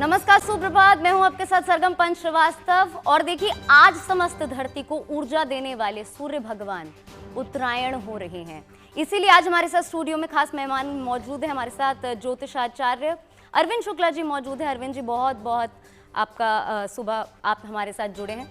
नमस्कार, सुप्रभात। मैं हूं आपके साथ सरगम पंच श्रीवास्तव। और देखिए, आज समस्त धरती को ऊर्जा देने वाले सूर्य भगवान उत्तरायण हो रहे हैं। इसीलिए आज हमारे साथ स्टूडियो में खास मेहमान मौजूद है। हमारे साथ ज्योतिषाचार्य अरविंद शुक्ला जी मौजूद है। अरविंद जी, बहुत बहुत आपका सुबह आप हमारे साथ जुड़े हैं।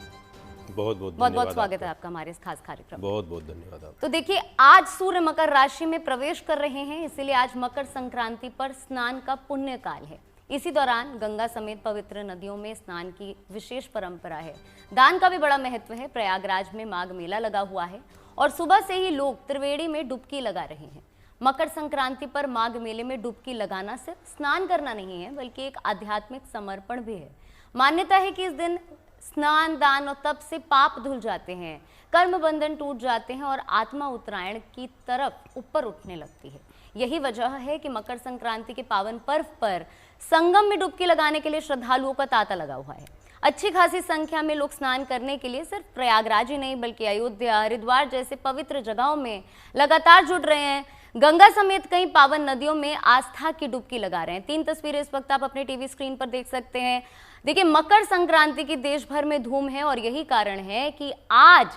बहुत बहुत स्वागत है आपका हमारे इस खास कार्यक्रम। बहुत बहुत धन्यवाद आपका। तो देखिए, आज सूर्य मकर राशि में प्रवेश कर रहे हैं, इसीलिए आज मकर संक्रांति पर स्नान का पुण्य काल है। इसी दौरान गंगा समेत पवित्र नदियों में स्नान की विशेष परंपरा है। दान का भी बड़ा महत्व है। प्रयागराज में माघ मेला लगा हुआ है और सुबह से ही लोग त्रिवेणी में डुबकी लगा रहे हैं। मकर संक्रांति पर माघ मेले में डुबकी लगाना सिर्फ स्नान करना नहीं है, बल्कि एक आध्यात्मिक समर्पण भी है। मान्यता है कि इस दिन स्नान, दान और तप से पाप धुल जाते हैं, कर्म बंधन टूट जाते हैं और आत्मा उत्तरायण की तरफ ऊपर उठने लगती है। यही वजह है कि मकर संक्रांति के पावन पर्व पर संगम में डुबकी लगाने के लिए श्रद्धालुओं का तांता लगा हुआ है। अच्छी खासी संख्या में लोग स्नान करने के लिए सिर्फ प्रयागराज ही नहीं, बल्कि अयोध्या, हरिद्वार जैसे पवित्र जगहों में लगातार जुड़ रहे हैं। गंगा समेत कई पावन नदियों में आस्था की डुबकी लगा रहे हैं। 3 तस्वीरें इस वक्त आप अपने टीवी स्क्रीन पर देख सकते हैं। देखिए, मकर संक्रांति की देश भर में धूम है और यही कारण है कि आज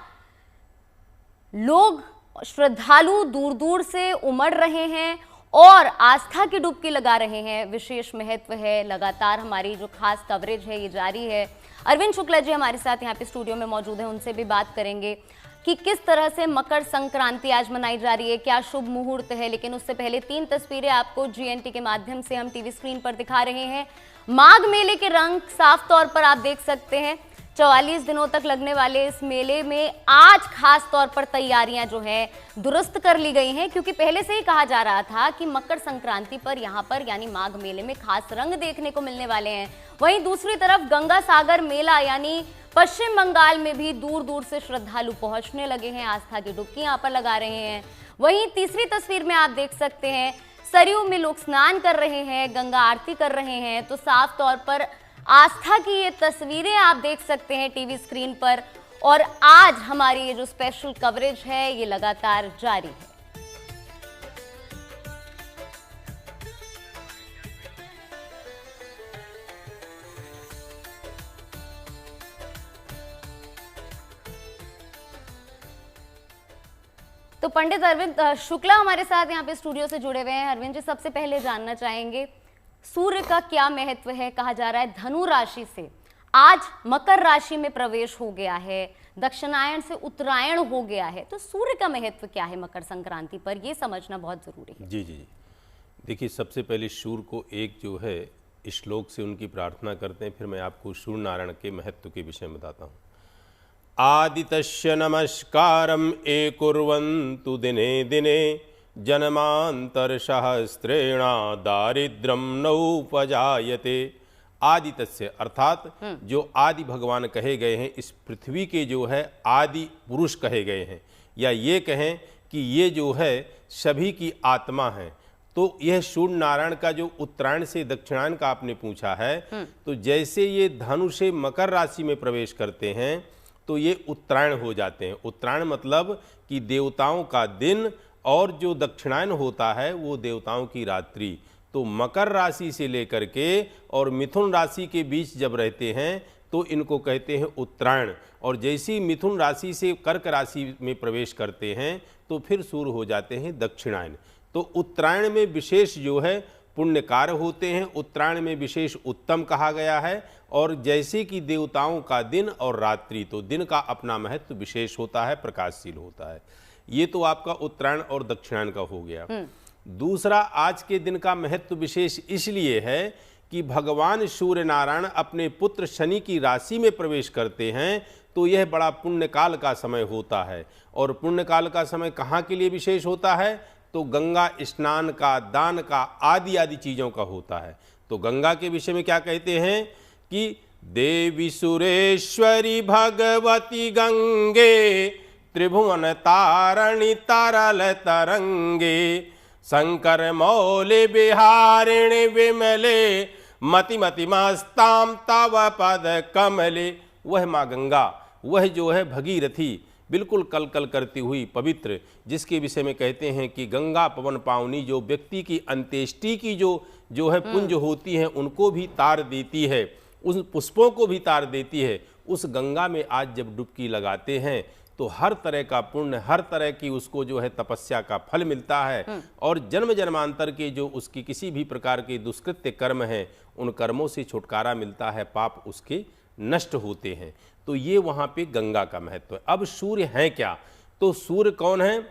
लोग, श्रद्धालु दूर दूर से उमड़ रहे हैं और आस्था की डुबकी लगा रहे हैं। विशेष महत्व है। लगातार हमारी जो खास कवरेज है ये जारी है। अरविंद शुक्ला जी हमारे साथ यहाँ पे स्टूडियो में मौजूद हैं, उनसे भी बात करेंगे कि किस तरह से मकर संक्रांति आज मनाई जा रही है, क्या शुभ मुहूर्त है। लेकिन उससे पहले 3 तस्वीरें आपको जीएनटी के माध्यम से हम टीवी स्क्रीन पर दिखा रहे हैं। माघ मेले के रंग साफ तौर पर आप देख सकते हैं। 44 दिनों तक लगने वाले इस मेले में आज खास तौर पर तैयारियां जो है दुरुस्त कर ली गई हैं, क्योंकि पहले से ही कहा जा रहा था कि मकर संक्रांति पर यहाँ पर यानी माघ मेले में खास रंग देखने को मिलने वाले हैं। वहीं दूसरी तरफ गंगा सागर मेला यानी पश्चिम बंगाल में भी दूर दूर से श्रद्धालु पहुंचने लगे हैं, आस्था की डुबकी यहाँ पर लगा रहे हैं। वहीं तीसरी तस्वीर में आप देख सकते हैं, सरयू में लोग स्नान कर रहे हैं, गंगा आरती कर रहे हैं। तो साफ तौर पर आस्था की ये तस्वीरें आप देख सकते हैं टीवी स्क्रीन पर। और आज हमारी ये जो स्पेशल कवरेज है ये लगातार जारी है। तो पंडित अरविंद शुक्ला हमारे साथ यहाँ पे स्टूडियो से जुड़े हुए हैं। अरविंद जी, सबसे पहले जानना चाहेंगे, सूर्य का क्या महत्व है। कहा जा रहा है धनु राशि से आज मकर राशि में प्रवेश हो गया है, दक्षिणायन से उत्तरायण हो गया है, तो सूर्य का महत्व क्या है मकर संक्रांति पर, ये समझना बहुत जरूरी है। जी जी जी, देखिए, सबसे पहले सूर्य को एक जो है श्लोक से उनकी प्रार्थना करते हैं, फिर मैं आपको सूर्य नारायण के महत्व के विषय में बताता हूँ। आदितस्य नमस्कारम एकुर्वन्तु दिने दिने जन्मांतर सहस्त्रेणा दारिद्रम नौपजायते। आदितस्य अर्थात जो आदि भगवान कहे गए हैं, इस पृथ्वी के जो है आदि पुरुष कहे गए हैं, या ये कहें कि ये जो है सभी की आत्मा है। तो यह सूर्य नारायण का जो उत्तरायण से दक्षिणायन का आपने पूछा है, तो जैसे ये धनु से मकर राशि में प्रवेश करते हैं तो ये उत्तरायण हो जाते हैं। उत्तरायण मतलब कि देवताओं का दिन, और जो दक्षिणायन होता है वो देवताओं की रात्रि। तो मकर राशि से लेकर के और मिथुन राशि के बीच जब रहते हैं तो इनको कहते हैं उत्तरायण। और जैसी मिथुन राशि से कर्क राशि में प्रवेश करते हैं तो फिर शुरू हो जाते हैं दक्षिणायन। तो उत्तरायण में विशेष जो है पुण्य कार्य होते हैं, उत्तरायण में विशेष उत्तम कहा गया है। और जैसे कि देवताओं का दिन और रात्रि, तो दिन का अपना महत्व विशेष होता है, प्रकाशशील होता है। ये तो आपका उत्तरायण और दक्षिणायन का हो गया। दूसरा, आज के दिन का महत्व विशेष इसलिए है कि भगवान सूर्य नारायण अपने पुत्र शनि की राशि में प्रवेश करते हैं, तो यह बड़ा पुण्यकाल का समय होता है। और पुण्यकाल का समय कहाँ के लिए विशेष होता है, तो गंगा स्नान का, दान का, आदि आदि चीज़ों का होता है। तो गंगा के विषय में क्या कहते हैं कि देवी सुरेश्वरी भगवती गंगे त्रिभुवन तारणी तरल तरंगे शंकर मौलि बिहारिणी विमले मति मति मस्ताम तव पद कमले। वह माँ गंगा, वह जो है भगीरथी, बिल्कुल कल कल करती हुई पवित्र, जिसके विषय में कहते हैं कि गंगा पवन पावनी, जो व्यक्ति की अंत्येष्टि की जो जो है पुंज होती हैं उनको भी तार देती है, उन पुष्पों को भी तार देती है। उस गंगा में आज जब डुबकी लगाते हैं तो हर तरह का पुण्य, हर तरह की उसको जो है तपस्या का फल मिलता है और जन्म जन्मांतर के जो उसकी किसी भी प्रकार के दुष्कृत्य कर्म हैं उन कर्मों से छुटकारा मिलता है, पाप उसके नष्ट होते हैं। तो ये वहाँ पे गंगा का महत्व है। अब सूर्य हैं क्या? तो सूर्य कौन है?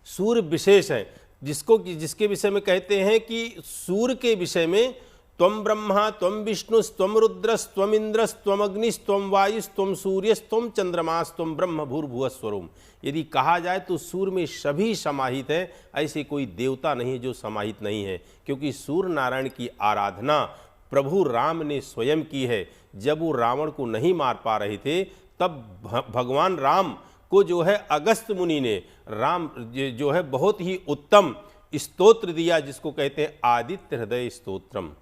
सूर्य विशेष है, जिसके विषय में कहते हैं कि सूर्य के विषय में त्वम ब्रह्मा त्वम विष्णुस्त्वम रुद्रस्त्वम इंद्रस्त्वम अग्निस्त्वम वायुस्त्वम सूर्यस्त्वम चंद्रमास्त्वम ब्रह्म भूर्भुवस्वरूम। यदि कहा जाए तो सूर्य में सभी समाहित है, ऐसे कोई देवता नहीं है जो समाहित नहीं है, क्योंकि सूर्य नारायण की आराधना प्रभु राम ने स्वयं की है। जब वो रावण को नहीं मार पा रहे थे तब भगवान राम को जो है अगस्त्य मुनि ने राम जो है बहुत ही उत्तम स्तोत्र दिया, जिसको कहते हैं आदित्य हृदय स्तोत्रम।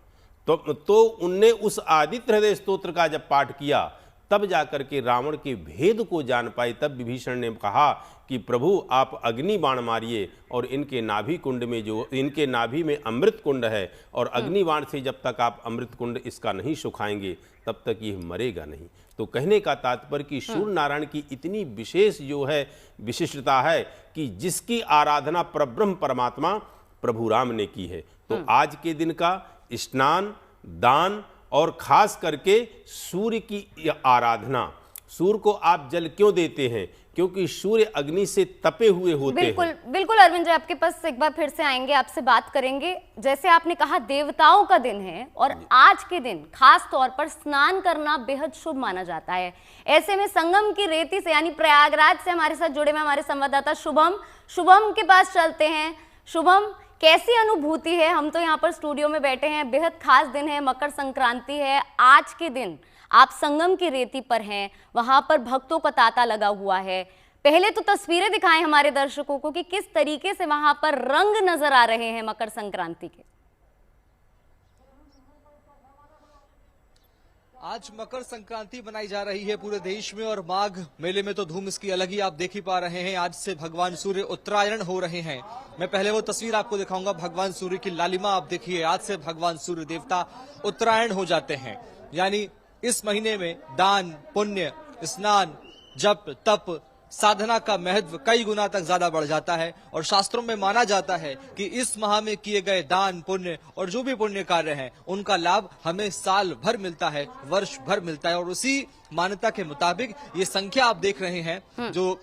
तो उनने उस आदित्य हृदय स्तोत्र का जब पाठ किया तब जाकर के रावण के भेद को जान पाए। तब विभीषण ने कहा कि प्रभु आप अग्नि बाण मारिए और इनके नाभि कुंड में जो इनके नाभि में अमृत कुंड है और अग्नि बाण से जब तक आप अमृत कुंड इसका नहीं सुखाएंगे तब तक ये मरेगा नहीं। तो कहने का तात्पर्य कि सूर्य नारायण की इतनी विशेष जो है विशिष्टता है कि जिसकी आराधना परब्रह्म परमात्मा प्रभु राम ने की है। तो आज के दिन का स्नान, दान और खास करके सूर्य की आराधना। सूर्य को आप जल क्यों देते हैं? क्योंकि सूर्य अग्नि से तपे हुए होते हैं। बिल्कुल अरविंद जी, आपके पास एक बार फिर से आएंगे, आपसे बात करेंगे। जैसे आपने कहा देवताओं का दिन है और आज के दिन खास तौर पर स्नान करना बेहद शुभ माना जाता है। ऐसे में संगम की रेती से यानी प्रयागराज से हमारे साथ जुड़े हुए हमारे संवाददाता शुभम के पास चलते हैं। शुभम, कैसी अनुभूति है? हम तो यहाँ पर स्टूडियो में बैठे हैं, बेहद खास दिन है, मकर संक्रांति है। आज के दिन आप संगम की रेती पर हैं, वहां पर भक्तों का तांता लगा हुआ है। पहले तो तस्वीरें दिखाएं हमारे दर्शकों को कि किस तरीके से वहां पर रंग नजर आ रहे हैं मकर संक्रांति के। आज मकर संक्रांति मनाई जा रही है पूरे देश में और माघ मेले में तो धूम इसकी अलग ही आप देख ही पा रहे हैं। आज से भगवान सूर्य उत्तरायण हो रहे हैं। मैं पहले वो तस्वीर आपको दिखाऊंगा, भगवान सूर्य की लालिमा आप देखिए। आज से भगवान सूर्य देवता उत्तरायण हो जाते हैं, यानी इस महीने में दान, पुण्य, स्नान, जप, तप, साधना का महत्व कई गुना तक ज्यादा बढ़ जाता है। और शास्त्रों में माना जाता है कि इस माह में किए गए दान, पुण्य और जो भी पुण्य कार्य हैं उनका लाभ हमें साल भर मिलता है, वर्ष भर मिलता है। और उसी मान्यता के मुताबिक ये संख्या आप देख रहे हैं, जो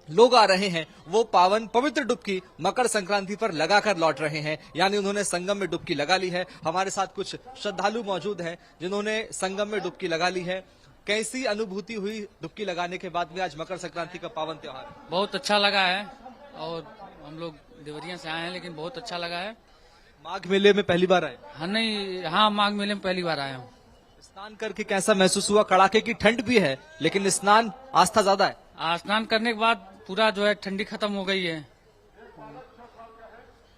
लोग आ रहे हैं वो पावन पवित्र डुबकी मकर संक्रांति पर लगाकर लौट रहे हैं, यानी उन्होंने संगम में डुबकी लगा ली है। हमारे साथ कुछ श्रद्धालु मौजूद हैं जिन्होंने संगम में डुबकी लगा ली है। कैसी अनुभूति हुई डुबकी लगाने के बाद में आज मकर संक्रांति का पावन त्योहार? बहुत अच्छा लगा है और हम लोग देवरिया से आए हैं, लेकिन बहुत अच्छा लगा है। माघ मेले में पहली बार आए? हाँ, माघ मेले में पहली बार आया हूँ। स्नान करके कैसा महसूस हुआ? कड़ाके की ठंड भी है लेकिन स्नान आस्था ज्यादा है। स्नान करने के बाद पूरा जो है ठंडी खत्म हो गई है।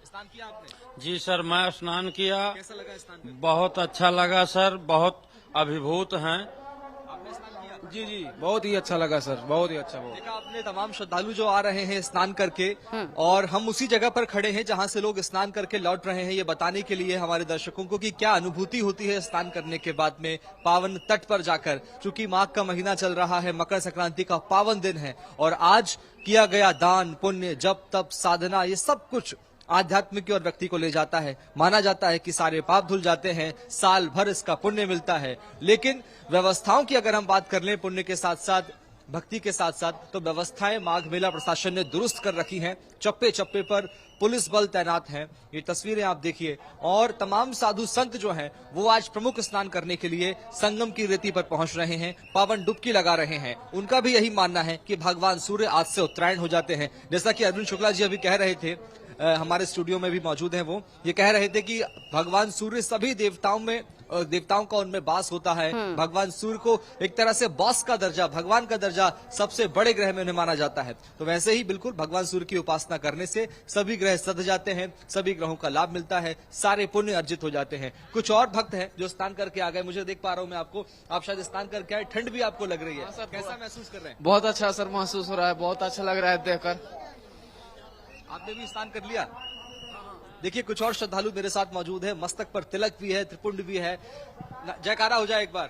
स्नान किया आपने? जी सर, मैं स्नान किया। कैसा लगा स्नान? बहुत अच्छा लगा सर, बहुत अभिभूत हैं। आपने स्नान किया? जी जी, बहुत ही अच्छा लगा सर, बहुत ही अच्छा। देखा आपने तमाम श्रद्धालु जो आ रहे हैं स्नान करके, और हम उसी जगह पर खड़े हैं जहां से लोग स्नान करके लौट रहे हैं, ये बताने के लिए हमारे दर्शकों को कि क्या अनुभूति होती है स्नान करने के बाद में पावन तट पर जाकर। चूंकि माघ का महीना चल रहा है, मकर संक्रांति का पावन दिन है और आज किया गया दान, पुण्य, जप, तप, साधना, ये सब कुछ आध्यात्मिक की ओर व्यक्ति को ले जाता है। माना जाता है कि सारे पाप धुल जाते हैं, साल भर इसका पुण्य मिलता है। लेकिन व्यवस्थाओं की अगर हम बात कर लें, पुण्य के साथ साथ, भक्ति के साथ साथ, तो व्यवस्थाएं माघ मेला प्रशासन ने दुरुस्त कर रखी हैं। चप्पे चप्पे पर पुलिस बल तैनात हैं। ये तस्वीरें आप देखिए। और तमाम साधु संत जो हैं वो आज प्रमुख स्नान करने के लिए संगम की रेती पर पहुंच रहे हैं, पावन डुबकी लगा रहे हैं। उनका भी यही मानना है कि भगवान सूर्य आज से उत्तरायण हो जाते हैं। जैसा कि अरविंद शुक्ला जी अभी कह रहे थे, हमारे स्टूडियो में भी मौजूद हैं, वो ये कह रहे थे कि भगवान सूर्य सभी देवताओं का उनमें वास होता है। भगवान सूर्य को एक तरह से बॉस का दर्जा, भगवान का दर्जा, सबसे बड़े ग्रह में उन्हें माना जाता है। तो वैसे ही बिल्कुल भगवान सूर्य की उपासना करने से सभी ग्रह सध जाते हैं, सभी ग्रहों का लाभ मिलता है, सारे पुण्य अर्जित हो जाते हैं। कुछ और भक्त हैं जो स्नान करके आ गए, मुझे देख पा रहा हूँ मैं आपको, आप शायद स्नान करके आए, ठंड भी आपको लग रही है। सर, कैसा महसूस कर रहे हैं? बहुत अच्छा सर महसूस हो रहा है, बहुत अच्छा लग रहा है देखकर। आपने भी स्नान कर लिया? देखिए कुछ और श्रद्धालु मेरे साथ मौजूद है, मस्तक पर तिलक भी है, त्रिपुंड भी है। जयकारा हो जाए एक बार।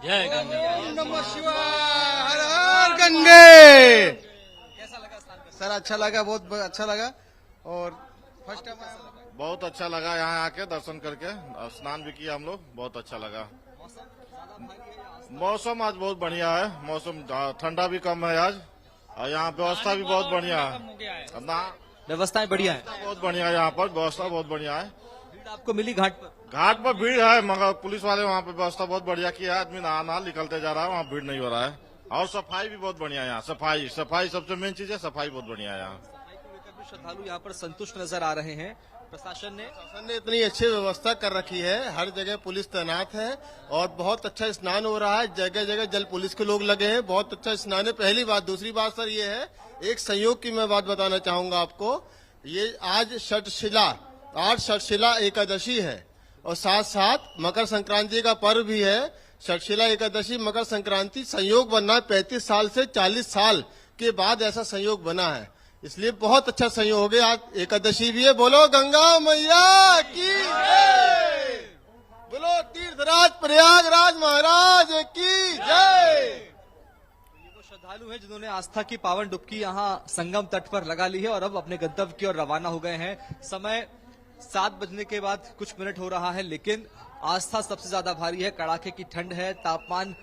जय गंगा। नमः शिवाय, हर हर गंगे। कैसा लगा स्नान करके? सर अच्छा लगा, बहुत अच्छा लगा। और फर्स्ट टाइम बहुत अच्छा लगा यहाँ आके दर्शन करके, और स्नान भी किया हम लोग, बहुत अच्छा लगा। मौसम आज बहुत बढ़िया है, मौसम ठंडा भी कम है आज, और यहाँ व्यवस्था भी बहुत बढ़िया है ना, व्यवस्थाएं बढ़िया है, बहुत बढ़िया है यहाँ पर, व्यवस्था बहुत बढ़िया है। भीड़ आपको मिली घाट पर? घाट पर भीड़ है मगर पुलिस वाले वहाँ पे व्यवस्था बहुत बढ़िया किया है, आदमी नहा निकलते जा रहा है, वहाँ भीड़ नहीं हो रहा है। और सफाई भी बहुत बढ़िया है यहाँ, सफाई सबसे मेन चीज है, सफाई बहुत बढ़िया है यहाँ। सफाई को लेकर भी श्रद्धालु यहाँ पर संतुष्ट नजर आ रहे हैं। प्रशासन ने इतनी अच्छी व्यवस्था कर रखी है, हर जगह पुलिस तैनात है और बहुत अच्छा स्नान हो रहा है, जगह जगह जल पुलिस के लोग लगे हैं, बहुत अच्छा स्नान है। पहली बात। दूसरी बात सर ये है, एक संयोग की मैं बात बताना चाहूंगा आपको, ये आज षटशिला एकादशी है और साथ साथ मकर संक्रांति का पर्व भी है। षटशिला एकादशी मकर संक्रांति संयोग बनना 35 साल से 40 साल के बाद ऐसा संयोग बना है, इसलिए बहुत अच्छा संयोग हो गया। आज एकादशी भी है। बोलो गंगा मैया की जय, बोलो तीर्थराज प्रयागराज महाराज की जय। वो श्रद्धालु हैं जिन्होंने आस्था की पावन डुबकी यहाँ संगम तट पर लगा ली है और अब अपने गंतव्य की ओर रवाना हो गए हैं। समय 7 बजने के बाद कुछ मिनट हो रहा है, लेकिन आस्था सबसे ज्यादा भारी है। कड़ाके की ठंड है, तापमान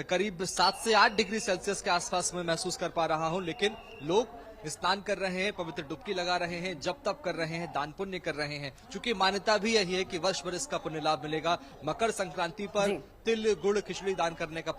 करीब 7 से 8 डिग्री सेल्सियस के आसपास में महसूस कर पा रहा हूं, लेकिन लोग स्नान कर रहे हैं, पवित्र डुबकी लगा रहे हैं, जप तप कर रहे हैं, दान पुण्य कर रहे हैं। क्योंकि मान्यता भी यही है कि वर्ष भर इसका पुण्य लाभ मिलेगा। मकर संक्रांति पर तिल गुड़ खिचड़ी दान करने का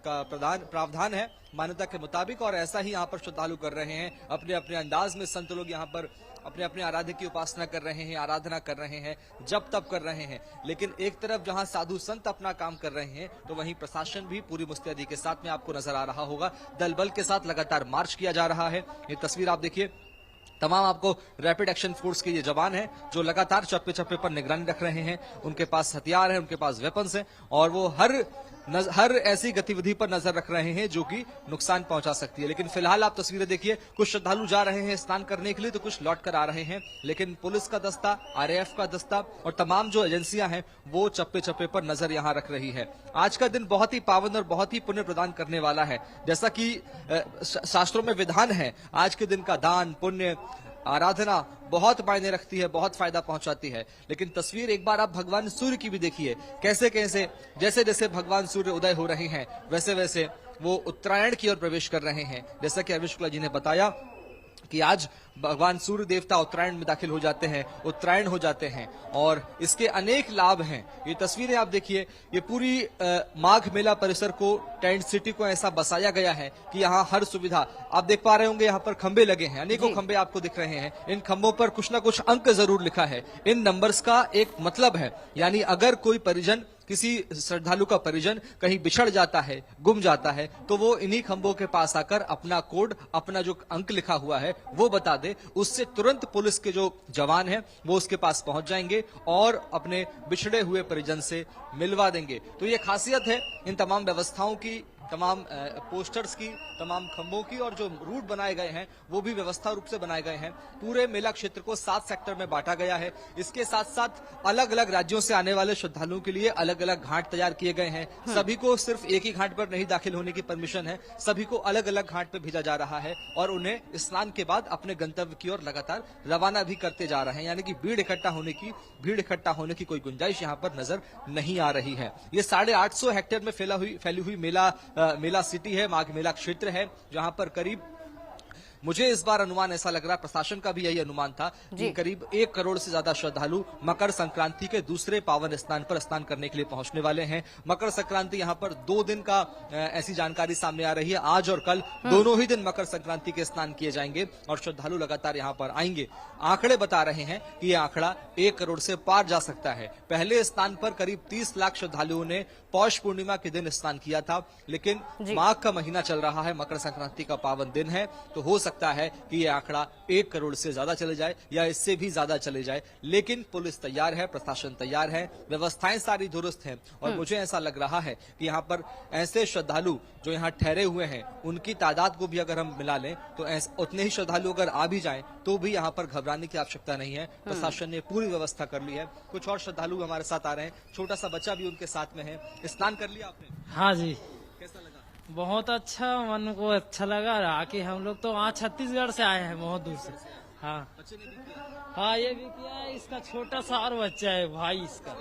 प्रावधान है मान्यता के मुताबिक, और ऐसा ही यहाँ पर श्रद्धालु कर रहे हैं। अपने अपने अंदाज में संत लोग यहाँ पर अपने अपने आराध्य की उपासना कर रहे हैं, आराधना कर रहे हैं, जप तप कर रहे हैं। लेकिन एक तरफ जहां साधु संत अपना काम कर रहे हैं, तो वहीं प्रशासन भी पूरी मुस्तैदी के साथ में आपको नजर आ रहा होगा। दल बल के साथ लगातार मार्च किया जा रहा है। ये तस्वीर आप देखिए, तमाम आपको रैपिड एक्शन फोर्स के ये जवान हैं जो लगातार चप्पे चप्पे पर निगरानी रख रहे हैं। उनके पास हथियार है, उनके पास वेपन्स हैं, और वो हर ऐसी गतिविधि पर नजर रख रहे हैं जो कि नुकसान पहुंचा सकती है। लेकिन फिलहाल आप तस्वीरें देखिए, कुछ श्रद्धालु जा रहे हैं स्नान करने के लिए, तो कुछ लौट कर आ रहे हैं। लेकिन पुलिस का दस्ता, आरएएफ का दस्ता और तमाम जो एजेंसियां हैं वो चप्पे चप्पे पर नजर यहां रख रही है। आज का दिन बहुत ही पावन और बहुत ही पुण्य प्रदान करने वाला है। जैसा कि शास्त्रों में विधान है, आज के दिन का दान पुण्य आराधना बहुत मायने रखती है, बहुत फायदा पहुंचाती है। लेकिन तस्वीर एक बार आप भगवान सूर्य की भी देखिए, कैसे कैसे जैसे जैसे भगवान सूर्य उदय हो रहे हैं वैसे वैसे वो उत्तरायण की ओर प्रवेश कर रहे हैं। जैसा कि अरविंद शुक्ला जी ने बताया कि आज भगवान सूर्य देवता उत्तरायण में दाखिल हो जाते हैं, उत्तरायण हो जाते हैं, और इसके अनेक लाभ हैं। ये तस्वीरें आप देखिए, ये पूरी माघ मेला परिसर को, टेंट सिटी को ऐसा बसाया गया है कि यहाँ हर सुविधा आप देख पा रहे होंगे। यहाँ पर खंबे लगे हैं, अनेकों खंबे आपको दिख रहे हैं। इन खंबों पर कुछ ना कुछ अंक जरूर लिखा है। इन नंबर्स का एक मतलब है, यानी अगर कोई परिजन, किसी श्रद्धालु का परिजन कहीं बिछड़ जाता है, गुम जाता है, तो वो इन्हीं खंभों के पास आकर अपना कोड, अपना जो अंक लिखा हुआ है वो बता दे। उससे तुरंत पुलिस के जो जवान हैं वो उसके पास पहुंच जाएंगे और अपने बिछड़े हुए परिजन से मिलवा देंगे। तो ये खासियत है इन तमाम व्यवस्थाओं की, तमाम पोस्टर्स की, तमाम खंभों की, और जो रूट बनाए गए हैं वो भी व्यवस्था रूप से बनाए गए हैं। पूरे मेला क्षेत्र को 7 सेक्टर में बांटा गया है। इसके साथ साथ अलग अलग राज्यों से आने वाले श्रद्धालुओं के लिए अलग अलग घाट तैयार किए गए हैं। सभी को सिर्फ एक ही घाट पर नहीं दाखिल होने की परमिशन है, सभी को अलग अलग घाट पर भेजा जा रहा है और उन्हें स्नान के बाद अपने गंतव्य की ओर लगातार रवाना भी करते जा रहे हैं। यानी कि भीड़ इकट्ठा होने की कोई गुंजाइश यहाँ पर नजर नहीं आ रही है। ये 850 हेक्टेयर में फैली हुई मेला सिटी है, माघ मेला क्षेत्र है, जहां पर करीब, मुझे इस बार अनुमान ऐसा लग रहा है, प्रशासन का भी यही अनुमान था कि करीब 1 करोड़ से ज्यादा श्रद्धालु मकर संक्रांति के दूसरे पावन स्नान पर स्नान करने के लिए पहुंचने वाले हैं। मकर संक्रांति यहां पर 2 दिन का ऐसी जानकारी सामने आ रही है। आज और कल दोनों ही दिन मकर संक्रांति के स्नान किए जाएंगे और श्रद्धालु लगातार यहां पर आएंगे। आंकड़े बता रहे हैं कि यह आंकड़ा 1 करोड़ से पार जा सकता है। पहले स्नान पर करीब 30 लाख श्रद्धालुओं ने पौष पूर्णिमा के दिन स्नान किया था, लेकिन माघ का महीना चल रहा है, मकर संक्रांति का पावन दिन है, तो हो सकता है कि ये आंकड़ा 1 करोड़ से ज्यादा चले जाए या इससे भी ज्यादा चले जाए, लेकिन पुलिस तैयार है, प्रशासन तैयार है, व्यवस्थाएं सारी दुरुस्त हैं और मुझे ऐसा लग रहा है कि यहाँ पर ऐसे श्रद्धालु जो यहाँ ठहरे हुए हैं उनकी तादाद को भी अगर हम मिला लें तो उतने ही श्रद्धालु अगर आ भी जाएं तो भी यहाँ पर घबराने की आवश्यकता नहीं है। प्रशासन ने पूरी व्यवस्था कर ली है। कुछ और श्रद्धालु हमारे साथ आ रहे हैं, छोटा सा बच्चा भी उनके साथ में है। स्नान कर लिया आपने? हाँ जी, कैसा लगा? बहुत अच्छा, मन को अच्छा लगा। आके हम लोग तो वहाँ छत्तीसगढ़ से आए हैं, बहुत दूर से। हाँ बच्चे ने भी किया? हाँ, ये भी किया है। इसका छोटा सा और बच्चा है भाई इसका,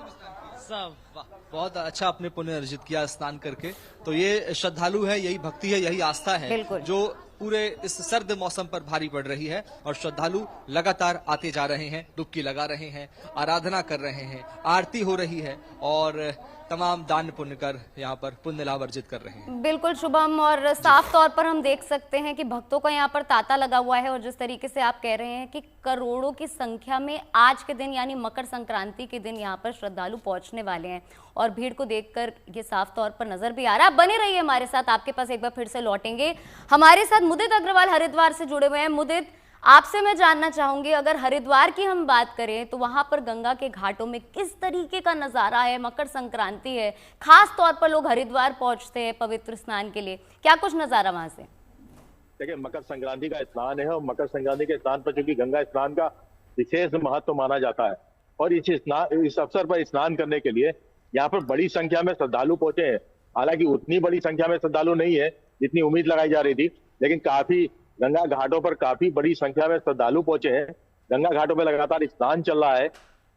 सब। वाह, बहुत अच्छा आपने पुण्य अर्जित किया स्नान करके। तो ये श्रद्धालु है, यही भक्ति है, यही आस्था है बिल्कुल। जो पूरे इस सर्द मौसम पर भारी पड़ रही है और श्रद्धालु लगातार आते जा रहे हैं, डुबकी लगा रहे हैं, आराधना कर रहे हैं, आरती हो रही है और तमाम दान पुण्य कर यहाँ पर पुण्य लाभ अर्जित कर रहे हैं। बिल्कुल शुभम, और साफ तौर पर हम देख सकते हैं कि भक्तों का यहाँ पर तांता लगा हुआ है और जिस तरीके से आप कह रहे हैं कि करोड़ों की संख्या में आज के दिन यानी मकर संक्रांति के दिन यहाँ पर श्रद्धालु पहुंचने वाले हैं और भीड़ को देखकर ये साफ तौर पर नजर भी आ रहा है। बने रहिए हमारे साथ, आपके पास एक बार फिर से लौटेंगे। हमारे साथ मुदित अग्रवाल हरिद्वार से जुड़े हुए हैं। मुदित, आपसे मैं जानना चाहूंगी, अगर हरिद्वार की हम बात करें तो वहां पर गंगा के घाटों में किस तरीके का नजारा है? मकर संक्रांति है, खास तौर पर लोग हरिद्वार पहुंचते हैं पवित्र स्नान के लिए, क्या कुछ नजारा वहां से? देखिए, मकर संक्रांति का स्नान है और मकर संक्रांति के स्नान पर चूंकि गंगा स्नान का विशेष महत्व माना जाता है और इस अवसर पर स्नान करने के लिए यहाँ पर बड़ी संख्या में श्रद्धालु पहुंचे हैं। हालांकि उतनी बड़ी संख्या में श्रद्धालु नहीं है जितनी उम्मीद लगाई जा रही थी, लेकिन काफी गंगा घाटों पर काफी बड़ी संख्या में श्रद्धालु पहुंचे हैं। गंगा घाटों पर लगातार स्नान चल रहा है।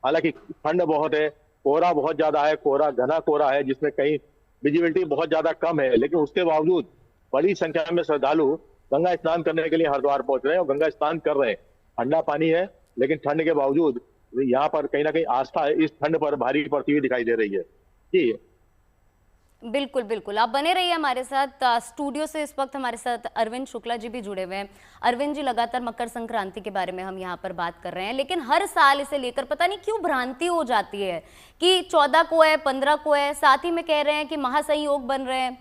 हालांकि ठंड बहुत है, कोहरा बहुत ज्यादा है, घना कोहरा है जिसमें कहीं विजिबिलिटी बहुत ज्यादा कम है, लेकिन उसके बावजूद बड़ी संख्या में श्रद्धालु गंगा स्नान करने के लिए हरिद्वार पहुंच रहे हैं और गंगा स्नान कर रहे हैं। ठंडा पानी है, लेकिन ठंड के बावजूद यहाँ पर कहीं ना कहीं आस्था इस ठंड पर भारी पड़ती हुई दिखाई दे रही है। जी बिल्कुल बिल्कुल, आप बने रहिए हमारे साथ। स्टूडियो से इस वक्त हमारे साथ अरविंद शुक्ला जी भी जुड़े हुए हैं। अरविंद जी, लगातार मकर संक्रांति के बारे में हम यहाँ पर बात कर रहे हैं, लेकिन हर साल इसे लेकर पता नहीं क्यों भ्रांति हो जाती है कि 14 को है, 15 को है, साथ ही में कह रहे हैं कि महासंयोग बन रहे हैं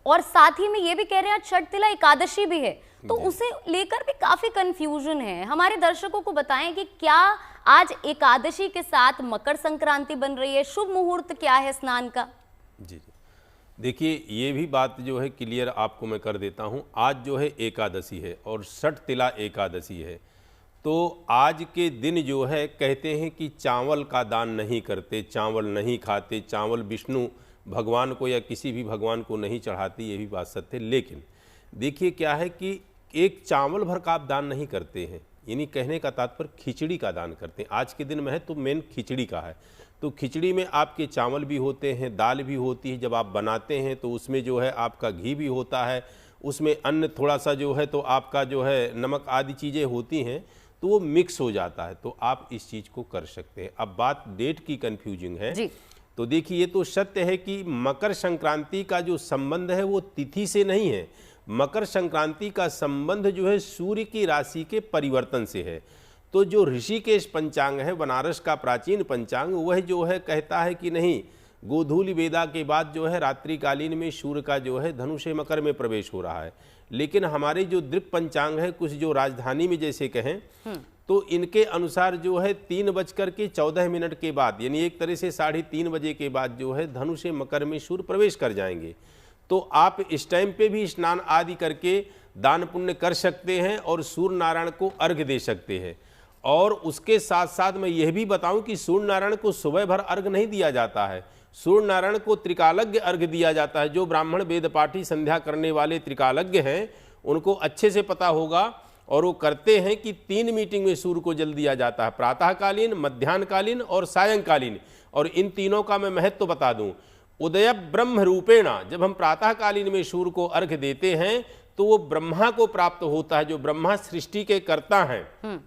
और साथ ही में ये भी कह रहे हैं छठ तिला एकादशी भी है, तो उसे लेकर भी काफी कंफ्यूजन है। हमारे दर्शकों को बताएं कि क्या आज एकादशी के साथ मकर संक्रांति बन रही है, शुभ मुहूर्त क्या है स्नान का? जी, देखिए, ये भी बात जो है क्लियर आपको मैं कर देता हूँ। आज जो है एकादशी है और छठ तिला एकादशी है, तो आज के दिन जो है कहते हैं कि चावल का दान नहीं करते, चावल नहीं खाते, चावल विष्णु भगवान को या किसी भी भगवान को नहीं चढ़ाती, ये भी बात सत्य है। लेकिन देखिए क्या है कि एक चावल भर का आप दान नहीं करते हैं, यानी कहने का तात्पर्य खिचड़ी का दान करते हैं। आज के दिन में है तो मेन खिचड़ी का है, तो खिचड़ी में आपके चावल भी होते हैं, दाल भी होती है। जब आप बनाते हैं तो उसमें जो है आपका घी भी होता है, उसमें अन्न थोड़ा सा जो है तो आपका जो है नमक आदि चीज़ें होती हैं, तो वो मिक्स हो जाता है, तो आप इस चीज़ को कर सकते हैं। अब बात डेट की कन्फ्यूजिंग है जी। तो देखिए, ये तो सत्य है कि मकर संक्रांति का जो संबंध है वो तिथि से नहीं है। मकर संक्रांति का संबंध जो है सूर्य की राशि के परिवर्तन से है। तो जो ऋषिकेश पंचांग है, बनारस का प्राचीन पंचांग, वह जो है कहता है कि नहीं, गोधूलि वेदा के बाद जो है रात्रिकालीन में सूर्य का जो है धनु से मकर में प्रवेश हो रहा है। लेकिन हमारे जो दृक पंचांग है, कुछ जो राजधानी में जैसे कहें तो इनके अनुसार जो है 3:14 के बाद, यानी एक तरह से 3:30 बजे के बाद जो है धनु से मकर में सूर्य प्रवेश कर जाएंगे। तो आप इस टाइम पे भी स्नान आदि करके दान पुण्य कर सकते हैं और सूर्य नारायण को अर्घ्य दे सकते हैं। और उसके साथ साथ मैं यह भी बताऊं कि सूर्य नारायण को सुबह भर अर्घ्य नहीं दिया जाता है, सूर्य नारायण को त्रिकालज्ञ अर्घ्य दिया जाता है। जो ब्राह्मण वेद पाठी संध्या करने वाले त्रिकालज्ञ हैं उनको अच्छे से पता होगा, और वो करते हैं कि 3 मीटिंग में सूर्य को जल दिया जाता है, प्रातःकालीन, मध्याह्नकालीन और सायंकालीन। और इन तीनों का मैं महत्व बता दूं। उदय ब्रह्म रूपेणा, जब हम प्रातःकालीन में सूर्य को अर्घ्य देते हैं तो वो ब्रह्मा को प्राप्त होता है, जो ब्रह्मा सृष्टि के कर्ता हैं।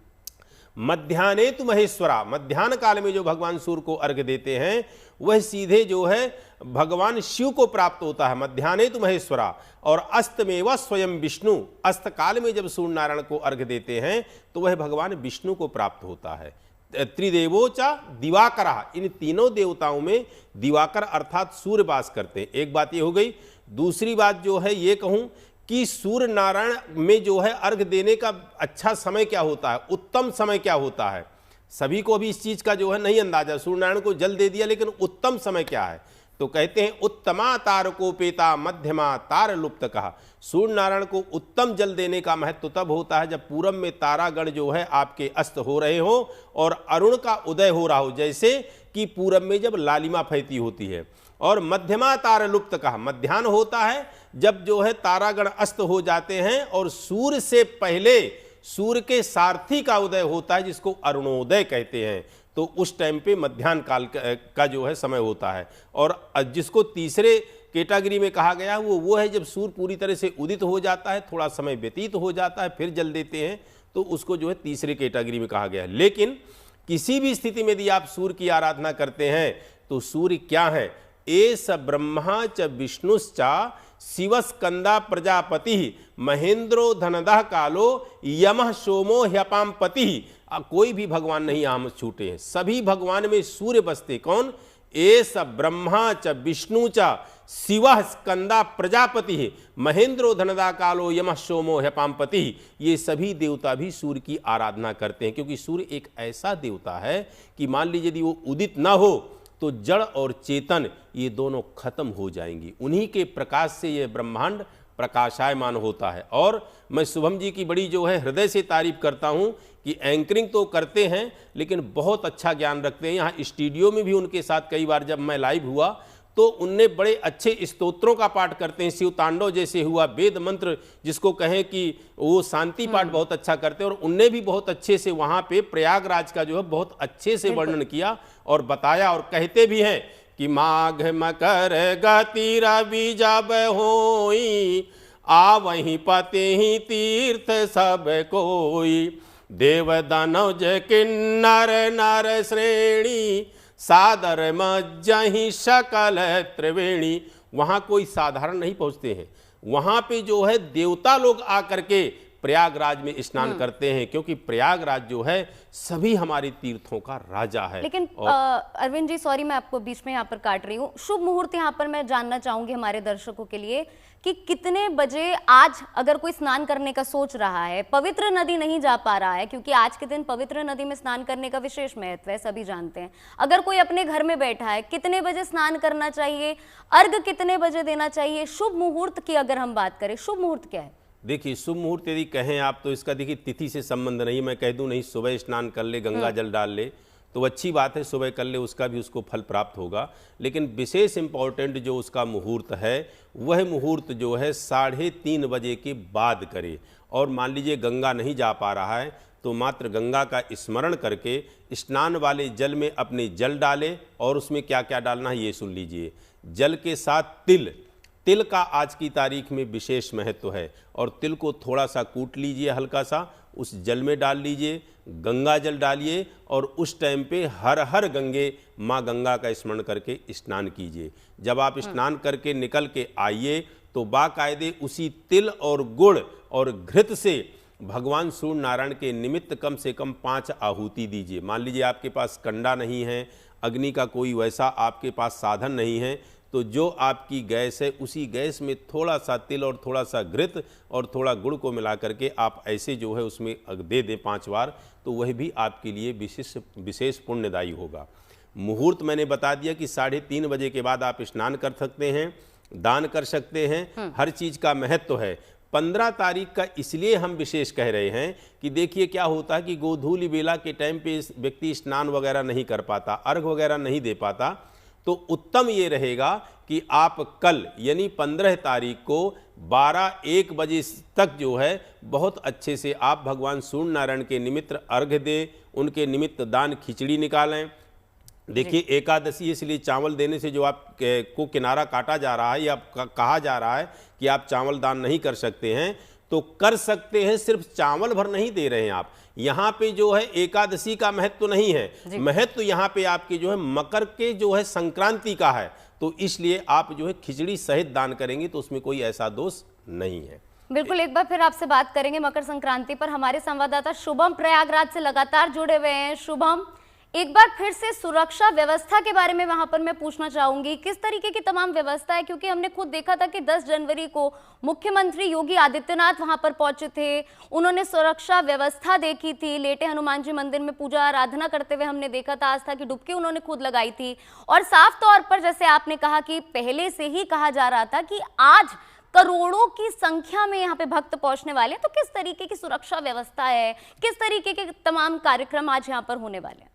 मध्याह्ने तु महेश्वरा, मध्याह्न काल में जो भगवान सूर्य को अर्घ्य देते हैं वह सीधे जो है भगवान शिव को प्राप्त होता है, मध्याह्ने तु महेश्वरा। और अस्तमेव स्वयं विष्णु, अस्त काल में जब सूर्य नारायण को अर्घ्य देते हैं तो वह भगवान विष्णु को प्राप्त होता है। त्रिदेवो च दिवाकर, इन तीनों देवताओं में दिवाकर अर्थात सूर्य वास करते हैं। एक बात ये हो गई। दूसरी बात जो है ये कहूँ कि सूर्य नारायण में जो है अर्घ देने का अच्छा समय क्या होता है, उत्तम समय क्या होता है। सभी को अभी इस चीज का जो है नहीं अंदाजा, सूर्य नारायण को जल दे दिया, लेकिन उत्तम समय क्या है। तो कहते हैं उत्तमा तारकोपेता मध्यमा तार लुप्त कहा। सूर्य नारायण को उत्तम जल देने का महत्व तब होता है जब पूरब में तारागण जो है आपके अस्त हो रहे हो और अरुण का उदय हो रहा हो, जैसे कि पूरब में जब लालिमा फैती होती है। और मध्यमा तार लुप्त कहा, मध्याह्न होता है जब जो है तारागण अस्त हो जाते हैं और सूर्य से पहले सूर्य के सारथी का उदय होता है, जिसको अरुणोदय कहते हैं। तो उस टाइम पे मध्याह्न काल का जो है समय होता है। और जिसको तीसरे कैटेगरी में कहा गया वो है जब सूर्य पूरी तरह से उदित हो जाता है, थोड़ा समय व्यतीत हो जाता है, फिर जल देते हैं, तो उसको जो है तीसरे कैटेगरी में कहा गया है। लेकिन किसी भी स्थिति में यदि आप सूर्य की आराधना करते हैं तो सूर्य क्या है, एस ब्रह्मा च विष्णुश्चा शिवस्कंदा प्रजापति महेंद्रो धनदः कालो यमः सोमो ह्यपाम पति। कोई भी भगवान नहीं आम छूटे हैं, सभी भगवान में सूर्य बसते। कौन, एस ब्रह्मा च विष्णु च शिवः स्कंदा प्रजापति महेंद्रो धनदा कालो यमः सोमो ह्यपाम पति। ये सभी देवता भी सूर्य की आराधना करते हैं, क्योंकि सूर्य एक ऐसा देवता है कि मान लीजिए यदि वो उदित ना हो तो जड़ और चेतन ये दोनों खत्म हो जाएंगी। उन्हीं के प्रकाश से ये ब्रह्मांड प्रकाशायमान होता है। और मैं शुभम जी की बड़ी जो है हृदय से तारीफ करता हूँ कि एंकरिंग तो करते हैं लेकिन बहुत अच्छा ज्ञान रखते हैं। यहाँ स्टूडियो में भी उनके साथ कई बार जब मैं लाइव हुआ तो उनने बड़े अच्छे स्तोत्रों का पाठ करते हैं, शिव तांडव जैसे हुआ, वेद मंत्र जिसको कहें कि वो शांति पाठ बहुत अच्छा करते हैं। और उनने भी बहुत अच्छे से वहाँ पे प्रयागराज का जो है बहुत अच्छे से वर्णन किया और बताया। और कहते भी हैं कि माघ मकर गति रवि जब होई आ वहीं पते ही तीर्थ सब कोई देव दानव जय किन्नर नर श्रेणी सादर मज्जहि सकल त्रिवेणी। वहाँ कोई साधारण नहीं पहुँचते हैं, वहाँ पे जो है देवता लोग आकर के प्रयागराज में स्नान करते हैं, क्योंकि प्रयागराज जो है सभी हमारे तीर्थों का राजा है। लेकिन अरविंद जी, सॉरी मैं आपको बीच में यहाँ पर काट रही हूँ, शुभ मुहूर्त यहाँ पर मैं जानना चाहूंगी हमारे दर्शकों के लिए कि कितने बजे आज अगर कोई स्नान करने का सोच रहा है, पवित्र नदी नहीं जा पा रहा है, क्योंकि आज के दिन पवित्र नदी में स्नान करने का विशेष महत्व है, सभी जानते हैं। अगर कोई अपने घर में बैठा है, कितने बजे स्नान करना चाहिए, अर्घ कितने बजे देना चाहिए, शुभ मुहूर्त की अगर हम बात करें, शुभ मुहूर्त क्या है? देखिए, शुभ मुहूर्त यदि कहें आप तो इसका देखिए तिथि से संबंध नहीं। मैं कह दूं नहीं सुबह स्नान कर ले, गंगा जल डाल ले तो अच्छी बात है, सुबह कर ले, उसका भी उसको फल प्राप्त होगा। लेकिन विशेष इंपॉर्टेंट जो उसका मुहूर्त है वह मुहूर्त जो है 3:30 बजे के बाद करे। और मान लीजिए गंगा नहीं जा पा रहा है तो मात्र गंगा का स्मरण करके स्नान वाले जल में अपने जल डाले। और उसमें क्या क्या डालना है ये सुन लीजिए। जल के साथ तिल का आज की तारीख में विशेष महत्व है। और तिल को थोड़ा सा कूट लीजिए, हल्का सा उस जल में डाल लीजिए, गंगा जल डालिए और उस टाइम पे हर हर गंगे माँ गंगा का स्मरण करके स्नान कीजिए। जब आप स्नान करके निकल के आइए तो बाकायदे उसी तिल और गुड़ और घृत से भगवान सूर्य नारायण के निमित्त कम से कम 5 आहुति दीजिए। मान लीजिए आपके पास कंडा नहीं है, अग्नि का कोई वैसा आपके पास साधन नहीं है, तो जो आपकी गैस है उसी गैस में थोड़ा सा तिल और थोड़ा सा घृत और थोड़ा गुड़ को मिला करके आप ऐसे जो है उसमें दे दें 5 बार, तो वह भी आपके लिए विशेष पुण्यदायी होगा। मुहूर्त मैंने बता दिया कि 3:30 बजे के बाद आप स्नान कर सकते हैं, दान कर सकते हैं, हर चीज़ का महत्व है। 15 तारीख का इसलिए हम विशेष कह रहे हैं कि देखिए क्या होता है कि गोधूली बेला के टाइम पे व्यक्ति स्नान वगैरह नहीं कर पाता, अर्घ वगैरह नहीं दे पाता, तो उत्तम ये रहेगा कि आप कल यानी 15 तारीख को 12-1 बजे तक जो है बहुत अच्छे से आप भगवान सूर्य नारायण के निमित्त अर्घ दें, उनके निमित्त दान खिचड़ी निकालें। देखिए एकादशी इसलिए चावल देने से जो आप को किनारा काटा जा रहा है या कहा जा रहा है कि आप चावल दान नहीं कर सकते हैं, तो कर सकते हैं, सिर्फ चावल भर नहीं दे रहे हैं आप। यहाँ पे जो है एकादशी का महत्व तो नहीं है, महत्व यहाँ पे आपके जो है मकर के जो है संक्रांति का है, तो इसलिए आप जो है खिचड़ी सहित दान करेंगे तो उसमें कोई ऐसा दोष नहीं है। बिल्कुल, एक बार फिर आपसे बात करेंगे मकर संक्रांति पर। हमारे संवाददाता शुभम प्रयागराज से लगातार जुड़े हुए हैं। शुभम, एक बार फिर से सुरक्षा व्यवस्था के बारे में वहां पर मैं पूछना चाहूंगी, किस तरीके की तमाम व्यवस्था है, क्योंकि हमने खुद देखा था कि 10 जनवरी को मुख्यमंत्री योगी आदित्यनाथ वहां पर पहुंचे थे, उन्होंने सुरक्षा व्यवस्था देखी थी, लेटे हनुमान जी मंदिर में पूजा आराधना करते हुए हमने देखा था, आस्था की डुबकी उन्होंने खुद लगाई थी। और साफ तौर पर जैसे आपने कहा कि पहले से ही कहा जा रहा था कि आज करोड़ों की संख्या में यहाँ पे भक्त पहुंचने वाले हैं, तो किस तरीके की सुरक्षा व्यवस्था है, किस तरीके के तमाम कार्यक्रम आज यहाँ पर होने वाले हैं?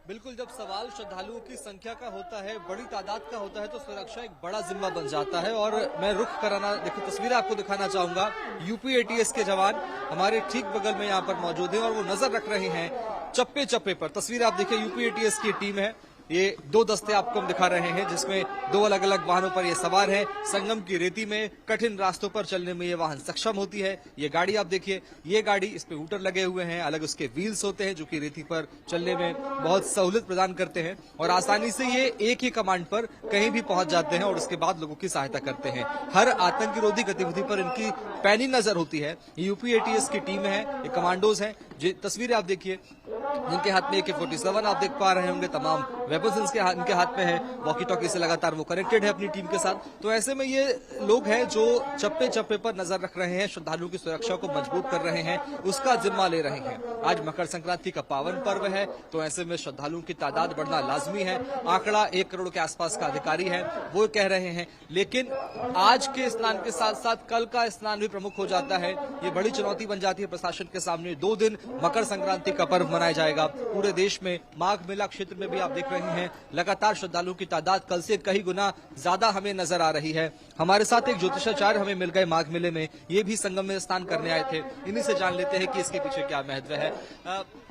बिल्कुल, जब सवाल श्रद्धालुओं की संख्या का होता है, बड़ी तादाद का होता है, तो सुरक्षा एक बड़ा जिम्मा बन जाता है। और मैं रुख कराना, देखो तस्वीरें आपको दिखाना चाहूंगा, यूपी एटीएस के जवान हमारे ठीक बगल में यहाँ पर मौजूद हैं और वो नजर रख रहे हैं चप्पे चप्पे पर। तस्वीर आप देखिए, यूपी एटीएस की टीम है, ये 2 दस्ते आपको हम दिखा रहे हैं जिसमें 2 अलग अलग वाहनों पर ये सवार है। संगम की रेती में कठिन रास्तों पर चलने में ये वाहन सक्षम होती है। ये गाड़ी आप देखिए, ये गाड़ी, इस पे हूटर लगे हुए हैं, अलग उसके व्हील्स होते हैं जो कि रेती पर चलने में बहुत सहूलियत प्रदान करते हैं और आसानी से ये एक ही कमांड पर कहीं भी पहुंच जाते हैं और उसके बाद लोगों की सहायता करते हैं। हर आतंकरोधी गतिविधि पर इनकी पैनी नजर होती है। यूपी एटीएस की टीम है, ये कमांडोज हैं। तस्वीरें आप देखिए, जिनके हाथ में AK-47 आप देख पा रहे होंगे, तमाम वेपन्स इनके हाथ में है, वॉकी टॉकी से लगातार वो कनेक्टेड है अपनी टीम के साथ। तो ऐसे में ये लोग हैं जो चप्पे चप्पे पर नजर रख रहे हैं, श्रद्धालुओं की सुरक्षा को मजबूत कर रहे हैं, उसका जिम्मा ले रहे हैं। आज मकर संक्रांति का पावन पर्व है, तो ऐसे में श्रद्धालुओं की तादाद बढ़ना लाजमी है। आंकड़ा 1 करोड़ के आसपास का अधिकारी है, वो कह रहे हैं। लेकिन आज के स्नान के साथ साथ कल का स्नान भी प्रमुख हो जाता है। ये बड़ी चुनौती बन जाती है प्रशासन के सामने। 2 दिन मकर संक्रांति का पर्व मनाया जाएगा पूरे देश में। माघ मेला क्षेत्र में भी आप देख रहे हैं, लगातार श्रद्धालुओं की तादाद कल से कई गुना ज्यादा हमें नजर आ रही है। हमारे साथ एक ज्योतिषाचार्य हमें मिल गए माघ मेले में, ये भी संगम में स्नान करने आए थे। इन्हीं से जान लेते हैं कि इसके पीछे क्या महत्व है।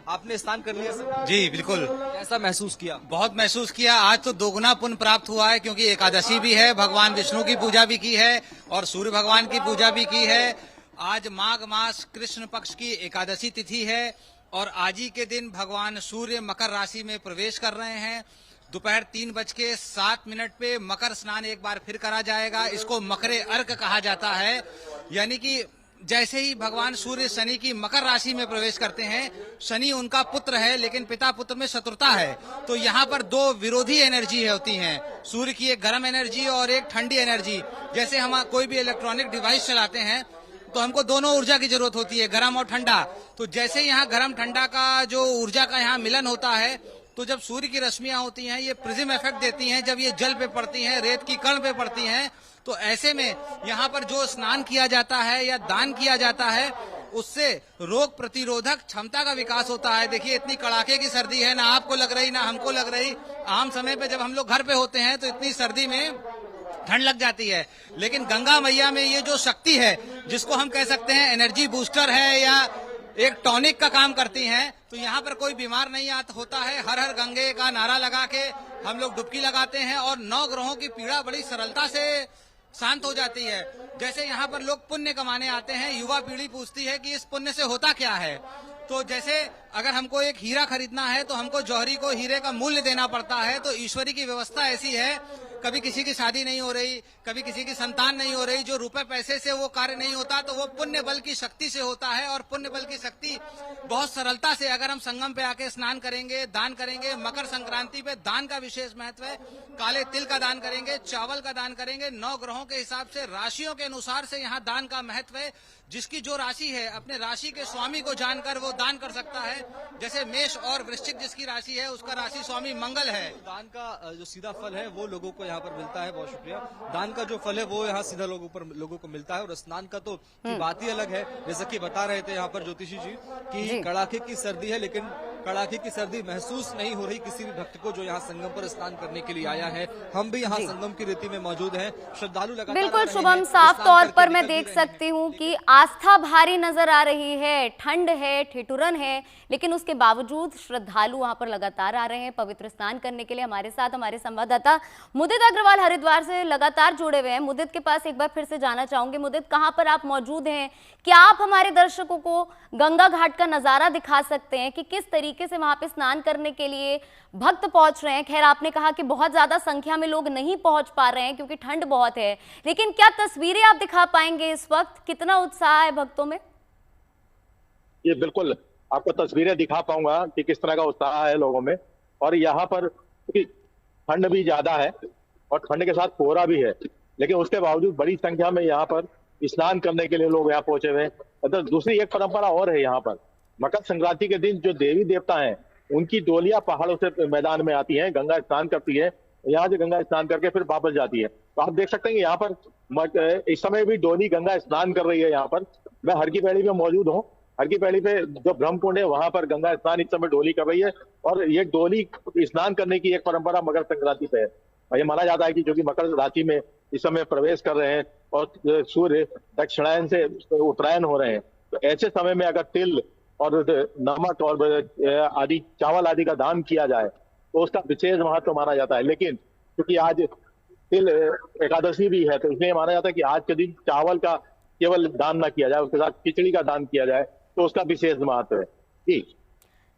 आपने स्नान कर लिया सर? जी बिल्कुल। कैसा महसूस किया? बहुत महसूस किया। आज तो दोगुना पुण्य प्राप्त हुआ है, क्योंकि एकादशी भी है, भगवान विष्णु की पूजा भी की है और सूर्य भगवान की पूजा भी की है। आज माघ मास कृष्ण पक्ष की एकादशी तिथि है और आज ही के दिन भगवान सूर्य मकर राशि में प्रवेश कर रहे हैं। दोपहर 3:07 पे मकर स्नान एक बार फिर करा जाएगा। इसको मकरे अर्क कहा जाता है, यानी कि जैसे ही भगवान सूर्य शनि की मकर राशि में प्रवेश करते हैं, शनि उनका पुत्र है लेकिन पिता पुत्र में शत्रुता है, तो यहाँ पर 2 विरोधी एनर्जी होती हैं। सूर्य की एक गर्म एनर्जी और एक ठंडी एनर्जी। जैसे हम कोई भी इलेक्ट्रॉनिक डिवाइस चलाते हैं तो हमको दोनों ऊर्जा की जरूरत होती है, गर्म और ठंडा। तो जैसे यहाँ गर्म ठंडा का जो ऊर्जा का यहाँ मिलन होता है, तो जब सूर्य की रश्मियां होती हैं, ये प्रिज्म इफेक्ट देती हैं। जब ये जल पे पड़ती हैं, रेत की कण पे पड़ती हैं, तो ऐसे में यहाँ पर जो स्नान किया जाता है या दान किया जाता है, उससे रोग प्रतिरोधक क्षमता का विकास होता है। देखिए, इतनी कड़ाके की सर्दी है, ना आपको लग रही ना हमको लग रही। आम समय पे जब हम लोग घर पे होते हैं तो इतनी सर्दी में ठंड लग जाती है, लेकिन गंगा मैया में ये जो शक्ति है, जिसको हम कह सकते हैं एनर्जी बूस्टर है या एक टॉनिक का काम करती हैं, तो यहाँ पर कोई बीमार नहीं होता है। हर हर गंगे का नारा लगा के हम लोग डुबकी लगाते हैं और 9 ग्रहों की पीड़ा बड़ी सरलता से शांत हो जाती है। जैसे यहाँ पर लोग पुण्य कमाने आते हैं, युवा पीढ़ी पूछती है कि इस पुण्य से होता क्या है। तो जैसे अगर हमको एक हीरा खरीदना है तो हमको जौहरी को हीरे का मूल्य देना पड़ता है। तो ईश्वरी की व्यवस्था ऐसी है, कभी किसी की शादी नहीं हो रही, कभी किसी की संतान नहीं हो रही, जो रुपए पैसे से वो कार्य नहीं होता, तो वो पुण्य बल की शक्ति से होता है। और पुण्य बल की शक्ति बहुत सरलता से, अगर हम संगम पे आके स्नान करेंगे, दान करेंगे, मकर संक्रांति पे दान का विशेष महत्व है। काले तिल का दान करेंगे, चावल का दान करेंगे, 9 ग्रहों के हिसाब से, राशियों के अनुसार से यहाँ दान का महत्व है। जिसकी जो राशि है, अपने राशि के स्वामी को जानकर वो दान कर सकता है। जैसे मेष और वृश्चिक जिसकी राशि है, उसका राशि स्वामी मंगल है। दान का जो सीधा फल है वो लोगों को यहाँ पर मिलता है। बहुत शुक्रिया। दान का जो फल है वो यहाँ सीधा लोगों को मिलता है। और स्नान का तो बात ही अलग है। जैसा कि बता रहे थे यहाँ पर ज्योतिषी जी कि कड़ाके की सर्दी है, लेकिन कड़ाके की सर्दी महसूस नहीं हो रही किसी भी भक्त को जो यहाँ संगम पर स्नान करने के लिए आया है। हम भी यहाँ संगम की रेती में मौजूद हैं। श्रद्धालु लगातार बिल्कुल शुभम, साफ तौर पर मैं देख सकती हूँ कि आस्था भारी नजर आ रही है, ठंड है, ठिठुरन है, लेकिन उसके बावजूद श्रद्धालु वहां पर लगातार आ रहे हैं पवित्र स्नान करने के लिए। हमारे साथ हमारे संवाददाता मुदित अग्रवाल हरिद्वार से लगातार जुड़े हुए हैं। मुदित के पास एक बार फिर से जाना चाहूंगी। मुदित, कहां पर आप मौजूद हैं? क्या आप हमारे दर्शकों को गंगा घाट का नजारा दिखा सकते हैं कि किस तरीके से वहां पे स्नान करने के लिए भक्त पहुंच रहे हैं? खैर, आपने कहा कि बहुत ज्यादा संख्या में लोग नहीं पहुंच पा रहे हैं क्योंकि ठंड बहुत है, लेकिन क्या तस्वीरें आप दिखा पाएंगे इस वक्त? कितना उत्साह है भक्तों में? ये बिल्कुल आपको तस्वीरें दिखा पाऊंगा कि किस तरह का उत्साह है लोगों में। और यहाँ पर क्योंकि ठंड भी ज्यादा है और ठंड के साथ कोहरा भी है, लेकिन उसके बावजूद बड़ी संख्या में यहाँ पर स्नान करने के लिए लोग यहाँ पहुंचे हुए हैं। तो दूसरी एक परंपरा और है यहाँ पर, मकर संक्रांति के दिन जो देवी देवता हैं उनकी डोलियां पहाड़ों से मैदान में आती हैं, गंगा स्नान करती है, यहाँ से गंगा स्नान करके फिर वापस जाती है। तो आप देख सकते हैं कि यहाँ पर इस समय भी डोली गंगा स्नान कर रही है। यहाँ पर मैं हर की पैड़ी में मौजूद हूँ। हर की पैड़ी पे जो ब्रह्मकुंड है वहां पर गंगा स्नान इस समय डोली कर रही है, और ये डोली स्नान करने की एक परंपरा मकर संक्रांति पे है। और ये माना जाता है कि जो कि मकर राशि में इस समय प्रवेश कर रहे हैं और सूर्य दक्षिणायन से उत्तरायण हो रहे हैं, तो ऐसे समय में अगर तिल और नमक और आदि चावल आदि का दान किया जाए तो उसका विशेष महत्व माना जाता है। लेकिन क्योंकि आज तिल एकादशी भी है, तो इसलिए माना जाता है कि आज के दिन चावल का केवल दान ना किया जाए, उसके साथ खिचड़ी का दान किया जाए, तो उसका विशेष महत्व है।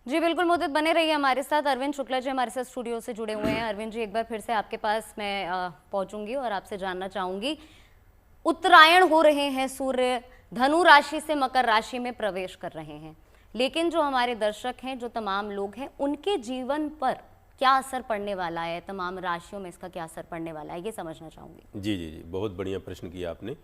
जी बिल्कुल मोदित, बने रहिए हमारे साथ। अरविंद शुक्ला जी हमारे साथ स्टूडियो से जुड़े हुए हैं। अरविंद जी, एक बार फिर से आपके पास मैं पहुंचूंगी और आपसे जानना चाहूंगी, उत्तरायण हो रहे हैं, सूर्य धनु राशि से मकर राशि में प्रवेश कर रहे हैं, लेकिन जो हमारे दर्शक हैं, जो तमाम लोग हैं, उनके जीवन पर क्या असर पड़ने वाला है, तमाम राशियों में इसका क्या असर पड़ने वाला है, ये समझना चाहूंगी। जी जी जी, बहुत बढ़िया प्रश्न किया आपने।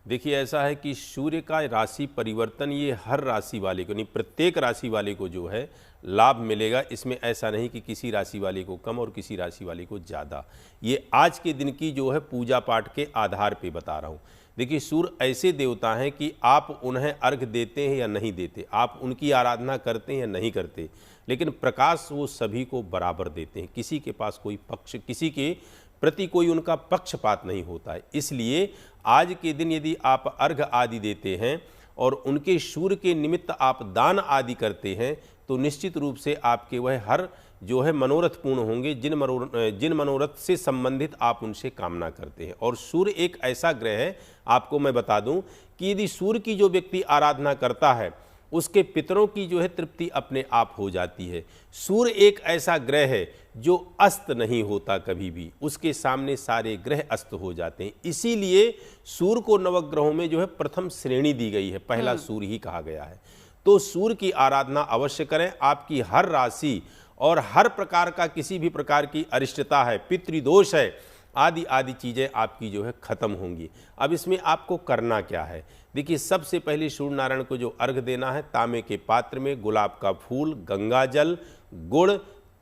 देखिए, ऐसा है कि सूर्य का राशि परिवर्तन ये हर राशि वाले को, नहीं प्रत्येक राशि वाले को जो है लाभ मिलेगा। इसमें ऐसा नहीं कि किसी राशि वाले को कम और किसी राशि वाले को ज़्यादा। ये आज के दिन की जो है पूजा पाठ के आधार पे बता रहा हूँ। देखिए, सूर्य ऐसे देवता हैं कि आप उन्हें अर्घ देते हैं या नहीं देते, आप उनकी आराधना करते हैं या नहीं करते, लेकिन प्रकाश वो सभी को बराबर देते हैं। किसी के पास कोई पक्ष, किसी के प्रति कोई उनका पक्षपात नहीं होता है। इसलिए आज के दिन यदि आप अर्घ आदि देते हैं और उनके सूर्य के निमित्त आप दान आदि करते हैं, तो निश्चित रूप से आपके वह हर जो है मनोरथ पूर्ण होंगे, जिन मनोरथ से संबंधित आप उनसे कामना करते हैं। और सूर्य एक ऐसा ग्रह है, आपको मैं बता दूं कि यदि सूर्य की जो व्यक्ति आराधना करता है उसके पितरों की जो है तृप्ति अपने आप हो जाती है। सूर्य एक ऐसा ग्रह है जो अस्त नहीं होता कभी भी, उसके सामने सारे ग्रह अस्त हो जाते हैं। इसीलिए सूर्य को नवग्रहों में जो है प्रथम श्रेणी दी गई है, पहला सूर्य ही कहा गया है। तो सूर्य की आराधना अवश्य करें। आपकी हर राशि और हर प्रकार का किसी भी प्रकार की अरिष्टता है, पितृदोष है, आदि आदि चीज़ें आपकी जो है खत्म होंगी। अब इसमें आपको करना क्या है? देखिए, सबसे पहले सूर्य नारायण को जो अर्घ देना है, तांबे के पात्र में गुलाब का फूल, गंगा जल, गुड़,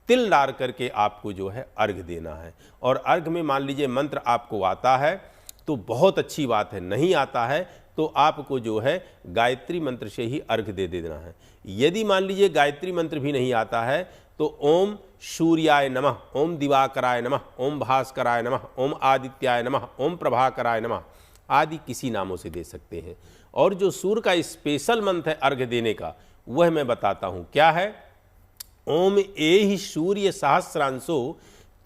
तिल डाल करके आपको जो है अर्घ देना है। और अर्घ में मान लीजिए मंत्र आपको आता है तो बहुत अच्छी बात है, नहीं आता है तो आपको जो है गायत्री मंत्र से ही अर्घ दे देना है। यदि मान लीजिए गायत्री मंत्र भी नहीं आता है तो ओम सूर्याय नमः, ओम दिवाकराय नमः, ओम भास्कराय नमः, ओम आदित्याय नमः, ओम प्रभाकराय नमः आदि किसी नामों से दे सकते हैं। और जो सूर्य का स्पेशल मंत्र है अर्घ देने का, वह मैं बताता हूँ क्या है। ओम एहि सूर्य सहस्रांशो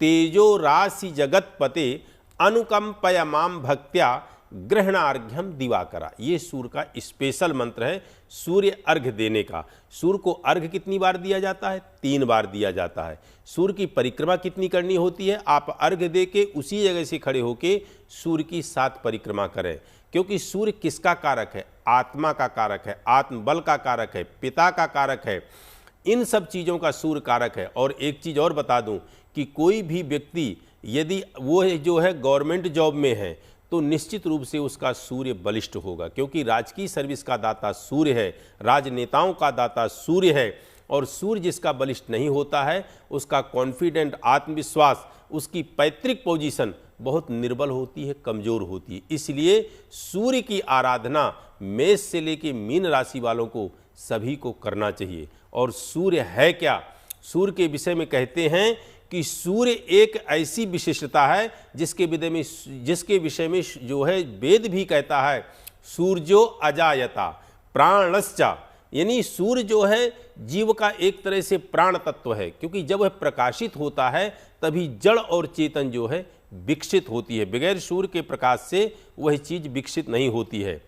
तेजो राशि जगतपते अनुकंपय माम भक्त्या ग्रहणार्घ्यम दिवाकरा। ये सूर्य का स्पेशल मंत्र है सूर्य अर्घ देने का। सूर्य को अर्घ कितनी बार दिया जाता है? 3 बार दिया जाता है। सूर्य की परिक्रमा कितनी करनी होती है? आप अर्घ दे के उसी जगह से खड़े होके सूर्य की 7 परिक्रमा करें, क्योंकि सूर्य किसका कारक है? आत्मा का कारक है, आत्मबल का कारक है, पिता का कारक है, इन सब चीज़ों का सूर्य कारक है। और एक चीज़ और बता दूं कि कोई भी व्यक्ति यदि वो जो है गवर्नमेंट जॉब में है तो निश्चित रूप से उसका सूर्य बलिष्ठ होगा, क्योंकि राजकीय सर्विस का दाता सूर्य है, राजनेताओं का दाता सूर्य है। और सूर्य जिसका बलिष्ठ नहीं होता है उसका कॉन्फिडेंट, आत्मविश्वास, उसकी पैतृक पोजीशन बहुत निर्बल होती है, कमज़ोर होती है। इसलिए सूर्य की आराधना मेष से लेकर मीन राशि वालों को सभी को करना चाहिए। और सूर्य है क्या? सूर्य के विषय में कहते हैं कि सूर्य एक ऐसी विशिष्टता है जिसके विषय में जो है वेद भी कहता है सूर्यो अजायता प्राणश्चा, यानी सूर्य जो है जीव का एक तरह से प्राण तत्व है, क्योंकि जब वह प्रकाशित होता है तभी जड़ और चेतन जो है विकसित होती है। बगैर सूर्य के प्रकाश से वह चीज़ विकसित नहीं होती है।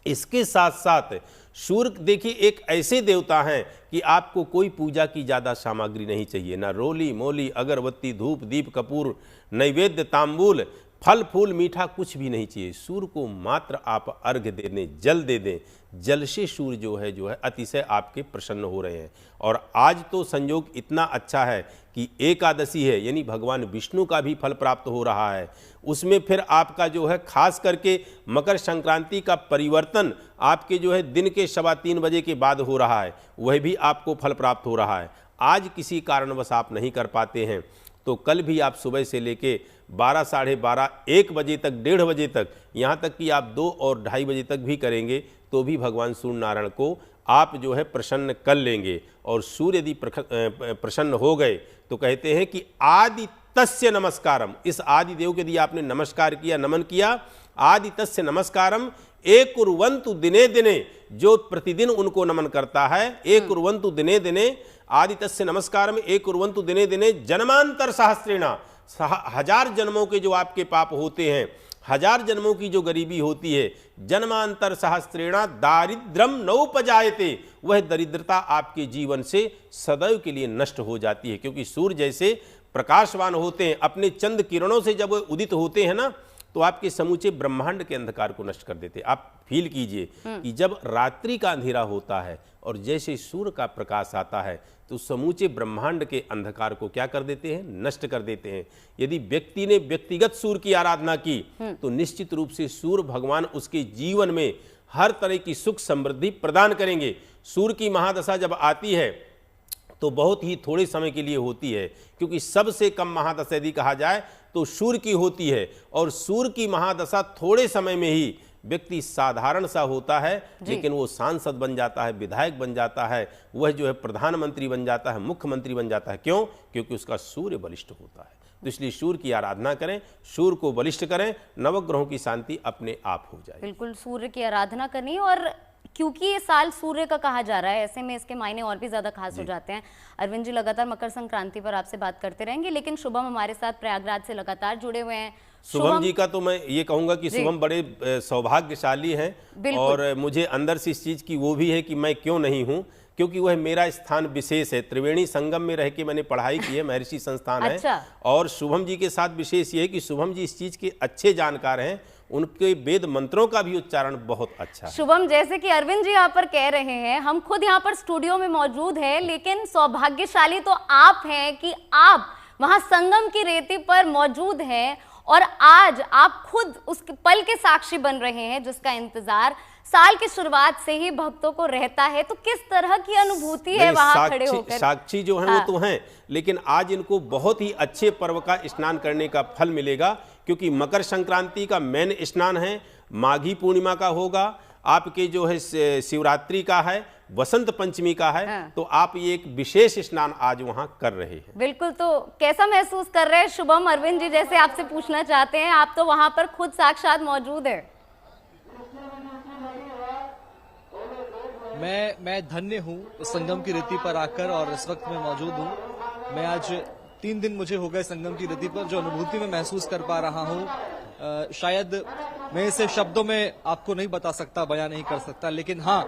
इसके साथ साथ सूर्य देखिए एक ऐसे देवता हैं कि आपको कोई पूजा की ज़्यादा सामग्री नहीं चाहिए, ना रोली मोली अगरबत्ती धूप दीप कपूर नैवेद्य तांबूल फल फूल मीठा कुछ भी नहीं चाहिए, सूर्य को मात्र आप अर्घ्य दे दें, जल दे दें, जल से सूर्य जो है अतिशय आपके प्रसन्न हो रहे हैं। और आज तो संयोग इतना अच्छा है कि एकादशी है, यानी भगवान विष्णु का भी फल प्राप्त हो रहा है। उसमें फिर आपका जो है खास करके मकर संक्रांति का परिवर्तन आपके जो है दिन के 3:15 बजे के बाद हो रहा है, वह भी आपको फल प्राप्त हो रहा है। आज किसी कारणवश आप नहीं कर पाते हैं तो कल भी आप सुबह से लेके 12, साढ़े 12, 1 बजे तक, 1:30 बजे तक, यहाँ तक कि आप 2 और 2:30 बजे तक भी करेंगे तो भी भगवान सूर्य नारायण को आप जो है प्रसन्न कर लेंगे। और सूर्य यदि प्रसन्न हो गए तो कहते हैं कि आदि तस्य नमस्कारम, इस आदि देव के यदि आपने नमस्कार किया, नमन किया, आदि तस्य नमस्कारम एक कुर्वन्तु दिने दिने, जो प्रतिदिन उनको नमन करता है, एक कुर्वन्तु दिने दिने, आदि तस्य नमस्कारम एक कुर्वन्तु दिने दिने जन्मांतर सहस्रेणा, 1000 जन्मों के जो आपके पाप होते हैं, 1000 जन्मों की जो गरीबी होती है, जन्मांतर सहस्रेणा दारिद्रम नौपजायते, वह दरिद्रता आपके जीवन से सदैव के लिए नष्ट हो जाती है। क्योंकि सूर्य जैसे प्रकाशवान होते हैं, अपने चंद किरणों से जब उदित होते हैं ना, तो आपके समूचे ब्रह्मांड के अंधकार को नष्ट कर देते। आप फील कीजिए कि जब रात्रि का अंधेरा होता है और जैसे सूर्य का प्रकाश आता है तो समूचे ब्रह्मांड के अंधकार को क्या कर देते हैं, नष्ट कर देते हैं। यदि व्यक्ति ने व्यक्तिगत सूर्य की आराधना की तो निश्चित रूप से सूर्य भगवान उसके जीवन में हर तरह की सुख समृद्धि प्रदान करेंगे। सूर्य की महादशा जब आती है तो बहुत ही थोड़े समय के लिए होती है, क्योंकि सबसे कम महादशा यदि कहा जाए तो सूर्य की होती है, और सूर्य की महादशा थोड़े समय में ही व्यक्ति साधारण सा होता है, लेकिन वो सांसद बन जाता है, विधायक बन जाता है, वह जो है प्रधानमंत्री बन जाता है, मुख्यमंत्री बन जाता है। क्यों? क्योंकि उसका सूर्य बलिष्ठ होता है। तो इसलिए सूर्य की आराधना करें, सूर्य को बलिष्ठ करें, नवग्रहों की शांति अपने आप हो जाए। बिल्कुल सूर्य की आराधना करनी, और क्योंकि ये साल सूर्य का कहा जा रहा है, ऐसे में इसके मायने और भी ज्यादा खास हो जाते हैं। अरविंद जी लगातार मकर संक्रांति पर आपसे बात करते रहेंगे, लेकिन शुभम हमारे साथ प्रयागराज से लगातार जुड़े हुए हैं। शुभम जी का तो मैं ये कहूंगा कि शुभम बड़े सौभाग्यशाली हैं, और मुझे अंदर से इस चीज की वो भी है कि मैं क्यों नहीं हूं, क्योंकि वह मेरा स्थान विशेष है। त्रिवेणी संगम में रह के मैंने पढ़ाई की है, महर्षि संस्थान है। और शुभम जी के साथ विशेष ये है कि शुभम जी इस चीज के अच्छे जानकार हैं, उनके वेद मंत्रों का भी उच्चारण बहुत अच्छा है। शुभम, जैसे कि अरविंद जी यहाँ पर कह रहे हैं, हम खुद यहाँ पर स्टूडियो में मौजूद हैं, लेकिन सौभाग्यशाली तो आप हैं कि आप वहां संगम की रेती पर मौजूद हैं, और आज आप खुद उस पल के साक्षी बन रहे हैं जिसका इंतजार साल की शुरुआत से ही भक्तों को रहता है। तो किस तरह की अनुभूति है वहां खड़े होकर? साक्षी जो है वो तो हैं, लेकिन आज इनको बहुत ही अच्छे पर्व का स्नान करने का फल मिलेगा, क्योंकि मकर संक्रांति का मेन स्नान है, माघी पूर्णिमा का होगा, आपके जो है शिवरात्रि का है, वसंत पंचमी का है। तो आप ये एक विशेष स्नान आज वहां कर रहे हैं। बिल्कुल, तो कैसा महसूस कर रहे हैं शुभम? अरविंद जी जैसे आपसे पूछना चाहते हैं, आप तो वहां पर खुद साक्षात मौजूद है। मैं धन्य हूँ इस संगम की रेती पर आकर, और इस वक्त मैं मौजूद हूँ। मैं आज 3 दिन मुझे हो गए संगम की रेती पर, जो अनुभूति में महसूस कर पा रहा हूँ, शायद मैं इसे शब्दों में आपको नहीं बता सकता, बयां नहीं कर सकता, लेकिन हाँ,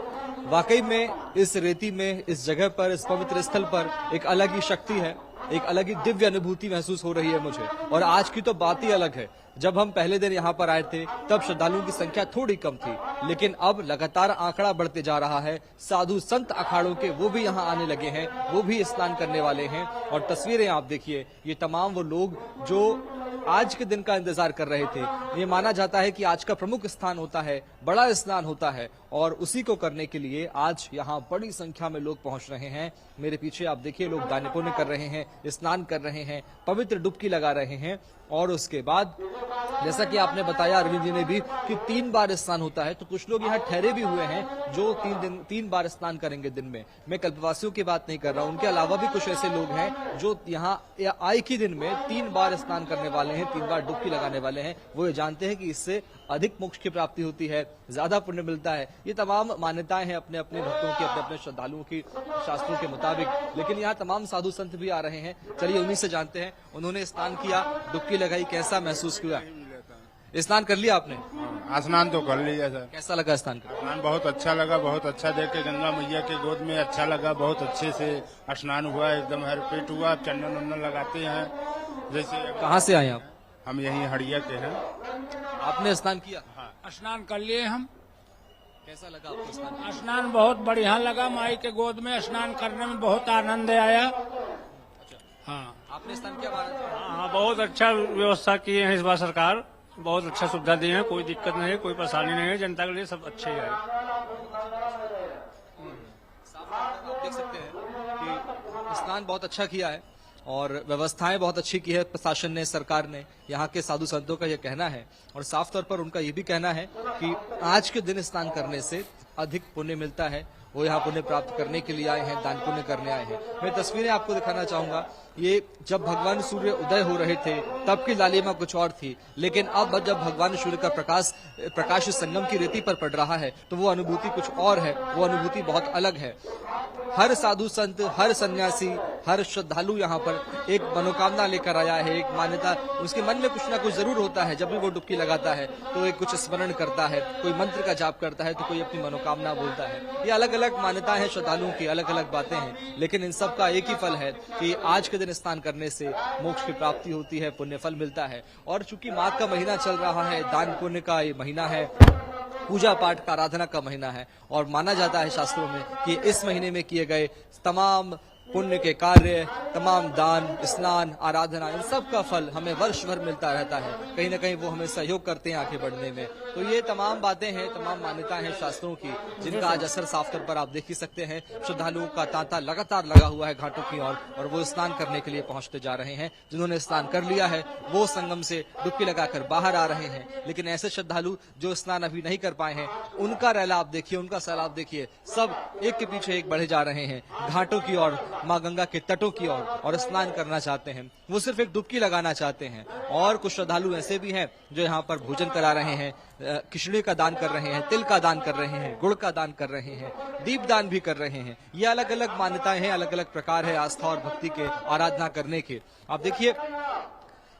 वाकई में इस रेती में, इस जगह पर, इस पवित्र स्थल पर एक अलग ही शक्ति है, एक अलग ही दिव्य अनुभूति महसूस हो रही है मुझे। और आज की तो बात ही अलग है। जब हम पहले दिन यहाँ पर आए थे तब श्रद्धालुओं की संख्या थोड़ी कम थी, लेकिन अब लगातार आंकड़ा बढ़ते जा रहा है। साधु संत अखाड़ों के वो भी यहाँ आने लगे हैं, वो भी स्नान करने वाले हैं। और तस्वीरें आप देखिए, ये तमाम वो लोग जो आज के दिन का इंतजार कर रहे थे। ये माना जाता है कि आज का प्रमुख स्थान होता है, बड़ा स्नान होता है, और उसी को करने के लिए आज यहाँ बड़ी संख्या में लोग पहुंच रहे हैं। मेरे पीछे आप देखिए, लोग दान पुण्य कर रहे हैं, स्नान कर रहे हैं, पवित्र डुबकी लगा रहे हैं। और उसके बाद जैसा कि आपने बताया अरविंद जी ने भी कि 3 बार स्नान होता है, तो कुछ लोग यहाँ ठहरे भी हुए हैं जो 3 बार स्नान करेंगे दिन में। मैं कल्पवासियों की बात नहीं कर रहा हूँ, उनके अलावा भी कुछ ऐसे लोग हैं जो यहाँ आए के दिन में 3 बार स्नान करने वाले हैं, 3 बार डुबकी लगाने वाले हैं। वो ये जानते हैं कि इससे अधिक मोक्ष की प्राप्ति होती है, ज्यादा पुण्य मिलता है। ये तमाम मान्यताएं हैं अपने अपने भक्तों की, अपने अपने श्रद्धालुओं की, शास्त्रों के मुताबिक। लेकिन यहाँ तमाम साधु संत भी आ रहे हैं। चलिए उन्हीं से जानते हैं, उन्होंने स्नान किया, डुबकी लगाई, कैसा महसूस किया? स्नान कर लिया आपने? स्नान तो कर लिया सर। कैसा लगा स्नान कर? स्नान बहुत अच्छा लगा, बहुत अच्छा देख के गंगा मैया के गोद में अच्छा लगा, बहुत अच्छे से स्नान हुआ, एकदम हर पेट हुआ। चंदन वंदन लगाते हैं जैसे। कहाँ से आए आप? हम यहीं हड़िया के हैं। आपने स्नान किया? स्नान कर लिए हम। कैसा लगा आपको स्नान? स्नान बहुत बढ़िया लगा। माई के गोद में स्नान करने में बहुत आनंद आया। हाँ, आपने स्नान किया? हाँ, बहुत अच्छा व्यवस्था की है इस बार सरकार। बहुत अच्छा सुविधा दी है, कोई दिक्कत नहीं है, कोई परेशानी नहीं है। जनता के लिए सब अच्छे ही है। आप देख सकते हैं कि स्नान बहुत अच्छा किया है और व्यवस्थाएं बहुत अच्छी की है प्रशासन ने, सरकार ने। यहाँ के साधु संतों का यह कहना है और साफ तौर पर उनका यह भी कहना है कि आज के दिन स्नान करने से अधिक पुण्य मिलता है। वो यहाँ पुण्य प्राप्त करने के लिए आए हैं, दान पुण्य करने आए हैं। मैं तस्वीरें आपको दिखाना चाहूंगा। ये जब भगवान सूर्य उदय हो रहे थे तब की लालिमा कुछ और थी, लेकिन अब जब भगवान सूर्य का प्रकाश संगम की रेती पर पड़ रहा है तो वो अनुभूति कुछ और है, वो अनुभूति बहुत अलग है। हर साधु संत, हर सन्यासी, हर श्रद्धालु यहाँ पर एक मनोकामना लेकर आया है, एक मान्यता। उसके मन में कुछ ना कुछ जरूर होता है। जब भी वो डुबकी लगाता है तो एक कुछ स्मरण करता है, कोई मंत्र का जाप करता है तो कोई अपनी मनोकामना बोलता है। ये अलग अलग मान्यताएं हैं श्रद्धालुओं की, अलग अलग बातें हैं, लेकिन इन सब का एक ही फल है कि आज के दिन स्नान करने से मोक्ष की प्राप्ति होती है, पुण्य फल मिलता है। और चूंकि माघ का महीना चल रहा है, दान पुण्य का ये महीना है, पूजा पाठ का आराधना का महीना है और माना जाता है शास्त्रों में कि इस महीने में किए गए तमाम पुण्य के कार्य, तमाम दान, स्नान, आराधना, इन सब का फल हमें वर्ष भर मिलता रहता है। कहीं ना कहीं वो हमें सहयोग करते हैं आगे बढ़ने में। तो ये तमाम बातें हैं, तमाम मान्यताएं हैं शास्त्रों की, जिनका आज असर साफ तौर पर आप देख ही सकते हैं। श्रद्धालुओं का तांता लगातार लगा हुआ है घाटों की ओर और वो स्नान करने के लिए पहुंचते जा रहे हैं। जिन्होंने स्नान कर लिया है वो संगम से डुबकी लगाकर बाहर आ रहे हैं, लेकिन ऐसे श्रद्धालु जो स्नान अभी नहीं कर पाए हैं, उनका रैला आप देखिए, उनका सैलाब देखिए। सब एक के पीछे एक बढ़े जा रहे हैं घाटों की ओर, माँ गंगा के तटों की ओर, और स्नान करना चाहते हैं। वो सिर्फ एक डुबकी लगाना चाहते हैं। और कुछ श्रद्धालु ऐसे भी हैं जो यहाँ पर भोजन करा रहे हैं, खिचड़ी का दान कर रहे हैं, तिल का दान कर रहे हैं, गुड़ का दान कर रहे हैं, दीप दान भी कर रहे हैं। ये अलग अलग मान्यताएं हैं, अलग अलग प्रकार है आस्था और भक्ति के, आराधना करने के। आप देखिए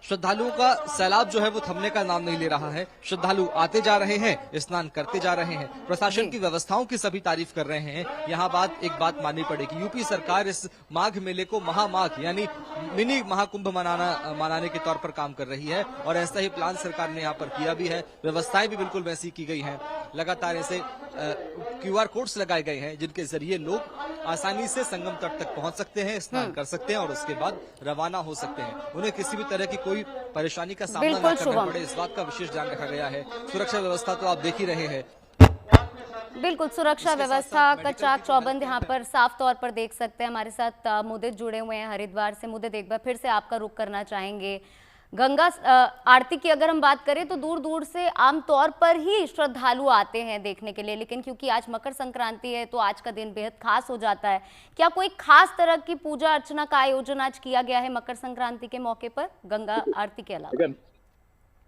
श्रद्धालुओं का सैलाब जो है वो थमने का नाम नहीं ले रहा है। श्रद्धालु आते जा रहे हैं, स्नान करते जा रहे हैं। प्रशासन की व्यवस्थाओं की सभी तारीफ कर रहे हैं। यहाँ एक बात माननी पड़ेगी, यूपी सरकार इस माघ मेले को महामाघ यानी मिनी महाकुंभ मनाने के तौर पर काम कर रही है और ऐसा ही प्लान सरकार ने यहाँ पर किया भी है। व्यवस्थाएं भी बिल्कुल वैसी की गई हैं। लगातार ऐसे QR कोड्स लगाए गए हैं जिनके जरिए लोग आसानी से संगम तट तक पहुंच सकते हैं, स्नान कर सकते हैं और उसके बाद रवाना हो सकते हैं। उन्हें किसी भी तरह की कोई परेशानी का सामना न करना पड़े, इस बात का विशेष ध्यान रखा गया है। सुरक्षा व्यवस्था तो आप देख ही रहे हैं। बिल्कुल, सुरक्षा व्यवस्था का चाक चौबंद यहाँ पर साफ तौर पर देख सकते हैं। हमारे साथ मुदित जुड़े हुए हैं हरिद्वार से। मुदित, एक बार फिर से आपका रुख करना चाहेंगे। गंगा आरती की अगर हम बात करें तो दूर दूर से आमतौर पर ही श्रद्धालु आते हैं देखने के लिए, लेकिन क्योंकि आज मकर संक्रांति है तो आज का दिन बेहद खास हो जाता है। क्या कोई खास तरह की पूजा अर्चना का आयोजन आज किया गया है मकर संक्रांति के मौके पर गंगा आरती के अलावा?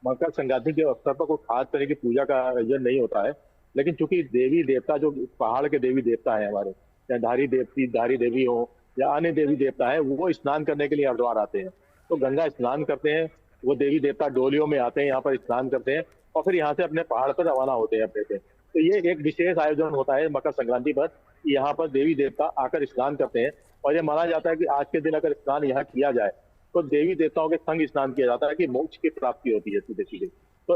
मकर संक्रांति के अवसर पर कोई खास तरह की पूजा का आयोजन नहीं होता है, लेकिन चूंकि देवी देवता जो पहाड़ के देवी देवता है हमारे, चाहे धारी देवी हो या अन्य देवी देवता है, वो स्नान करने के लिए हरिद्वार आते हैं। तो गंगा स्नान करते हैं, वो देवी देवता डोलियों में आते हैं, यहाँ पर स्नान करते हैं और फिर यहाँ से अपने पहाड़ पर रवाना होते हैं अपने से। तो ये एक विशेष आयोजन होता है मकर संक्रांति पर, यहाँ पर देवी देवता आकर स्नान करते हैं। और ये माना जाता है कि आज के दिन अगर स्नान यहाँ किया जाए तो देवी देवताओं के संग स्नान किया जाता है कि मोक्ष की प्राप्ति होती है सीधे सीधे। तो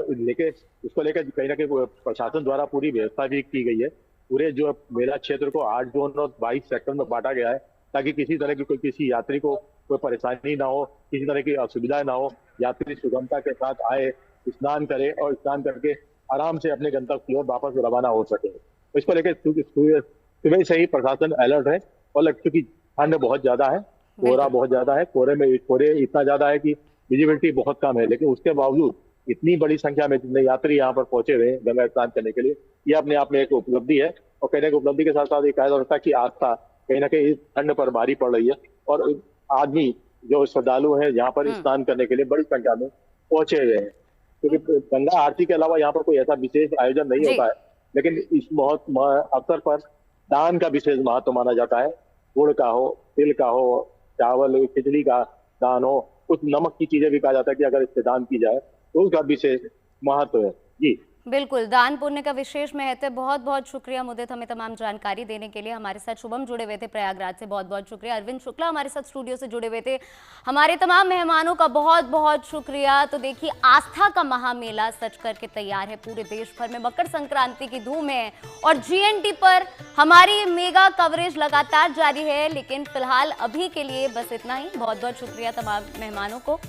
उसको लेकर कहीं ना कहीं प्रशासन द्वारा पूरी व्यवस्था भी की गई है। पूरे जो मेला क्षेत्र को 8 जोन और 22 सेक्टर में बांटा गया है ताकि किसी तरह की किसी यात्री को कोई परेशानी ना हो, किसी तरह की असुविधा ना हो। यात्री सुगमता के साथ आए, स्नान करे और स्नान करके आराम से अपने गंतव्य की ओर वापस रवाना हो सके। तो इसको लेकर सुबह से ही प्रशासन अलर्ट है। और चूंकि ठंड बहुत ज्यादा है, कोहरा बहुत ज्यादा है, कोहरे इतना ज्यादा है कि विजिबिलिटी बहुत कम है, लेकिन उसके बावजूद इतनी बड़ी संख्या में जितने यात्री यहाँ पर पहुंचे हुए हैं गंगा स्नान करने के लिए, ये अपने आप में एक उपलब्धि है। और कहने की उपलब्धि के साथ साथ एक व्यवस्था की आस्था कहीं ना कहीं ठंड पर भारी पड़ रही है और आदमी जो श्रद्धालु है यहाँ पर स्नान करने के लिए बड़ी संख्या में पहुंचे हुए हैं। क्योंकि गंगा आरती के अलावा यहाँ पर कोई ऐसा विशेष आयोजन नहीं होता है, लेकिन इस बहुत अवसर पर दान का विशेष महत्व माना जाता है। गुड़ का हो, तिल का हो, चावल खिचड़ी का दान हो, कुछ नमक की चीजें भी कहा जाता है कि अगर इससे दान की जाए तो उसका विशेष महत्व है। जी बिल्कुल, दान पुण्य का विशेष महत्व है। बहुत बहुत शुक्रिया मुदित, हमें तमाम जानकारी देने के लिए। हमारे साथ शुभम जुड़े हुए थे प्रयागराज से, बहुत बहुत शुक्रिया। अरविंद शुक्ला हमारे साथ स्टूडियो से जुड़े हुए थे। हमारे तमाम मेहमानों का बहुत बहुत शुक्रिया। तो देखिए, आस्था का महामेला सज करके तैयार है पूरे देश भर में, मकर संक्रांति की धूम है और GNT पर हमारी मेगा कवरेज लगातार जारी है। लेकिन फिलहाल अभी के लिए बस इतना ही। बहुत बहुत शुक्रिया तमाम मेहमानों को।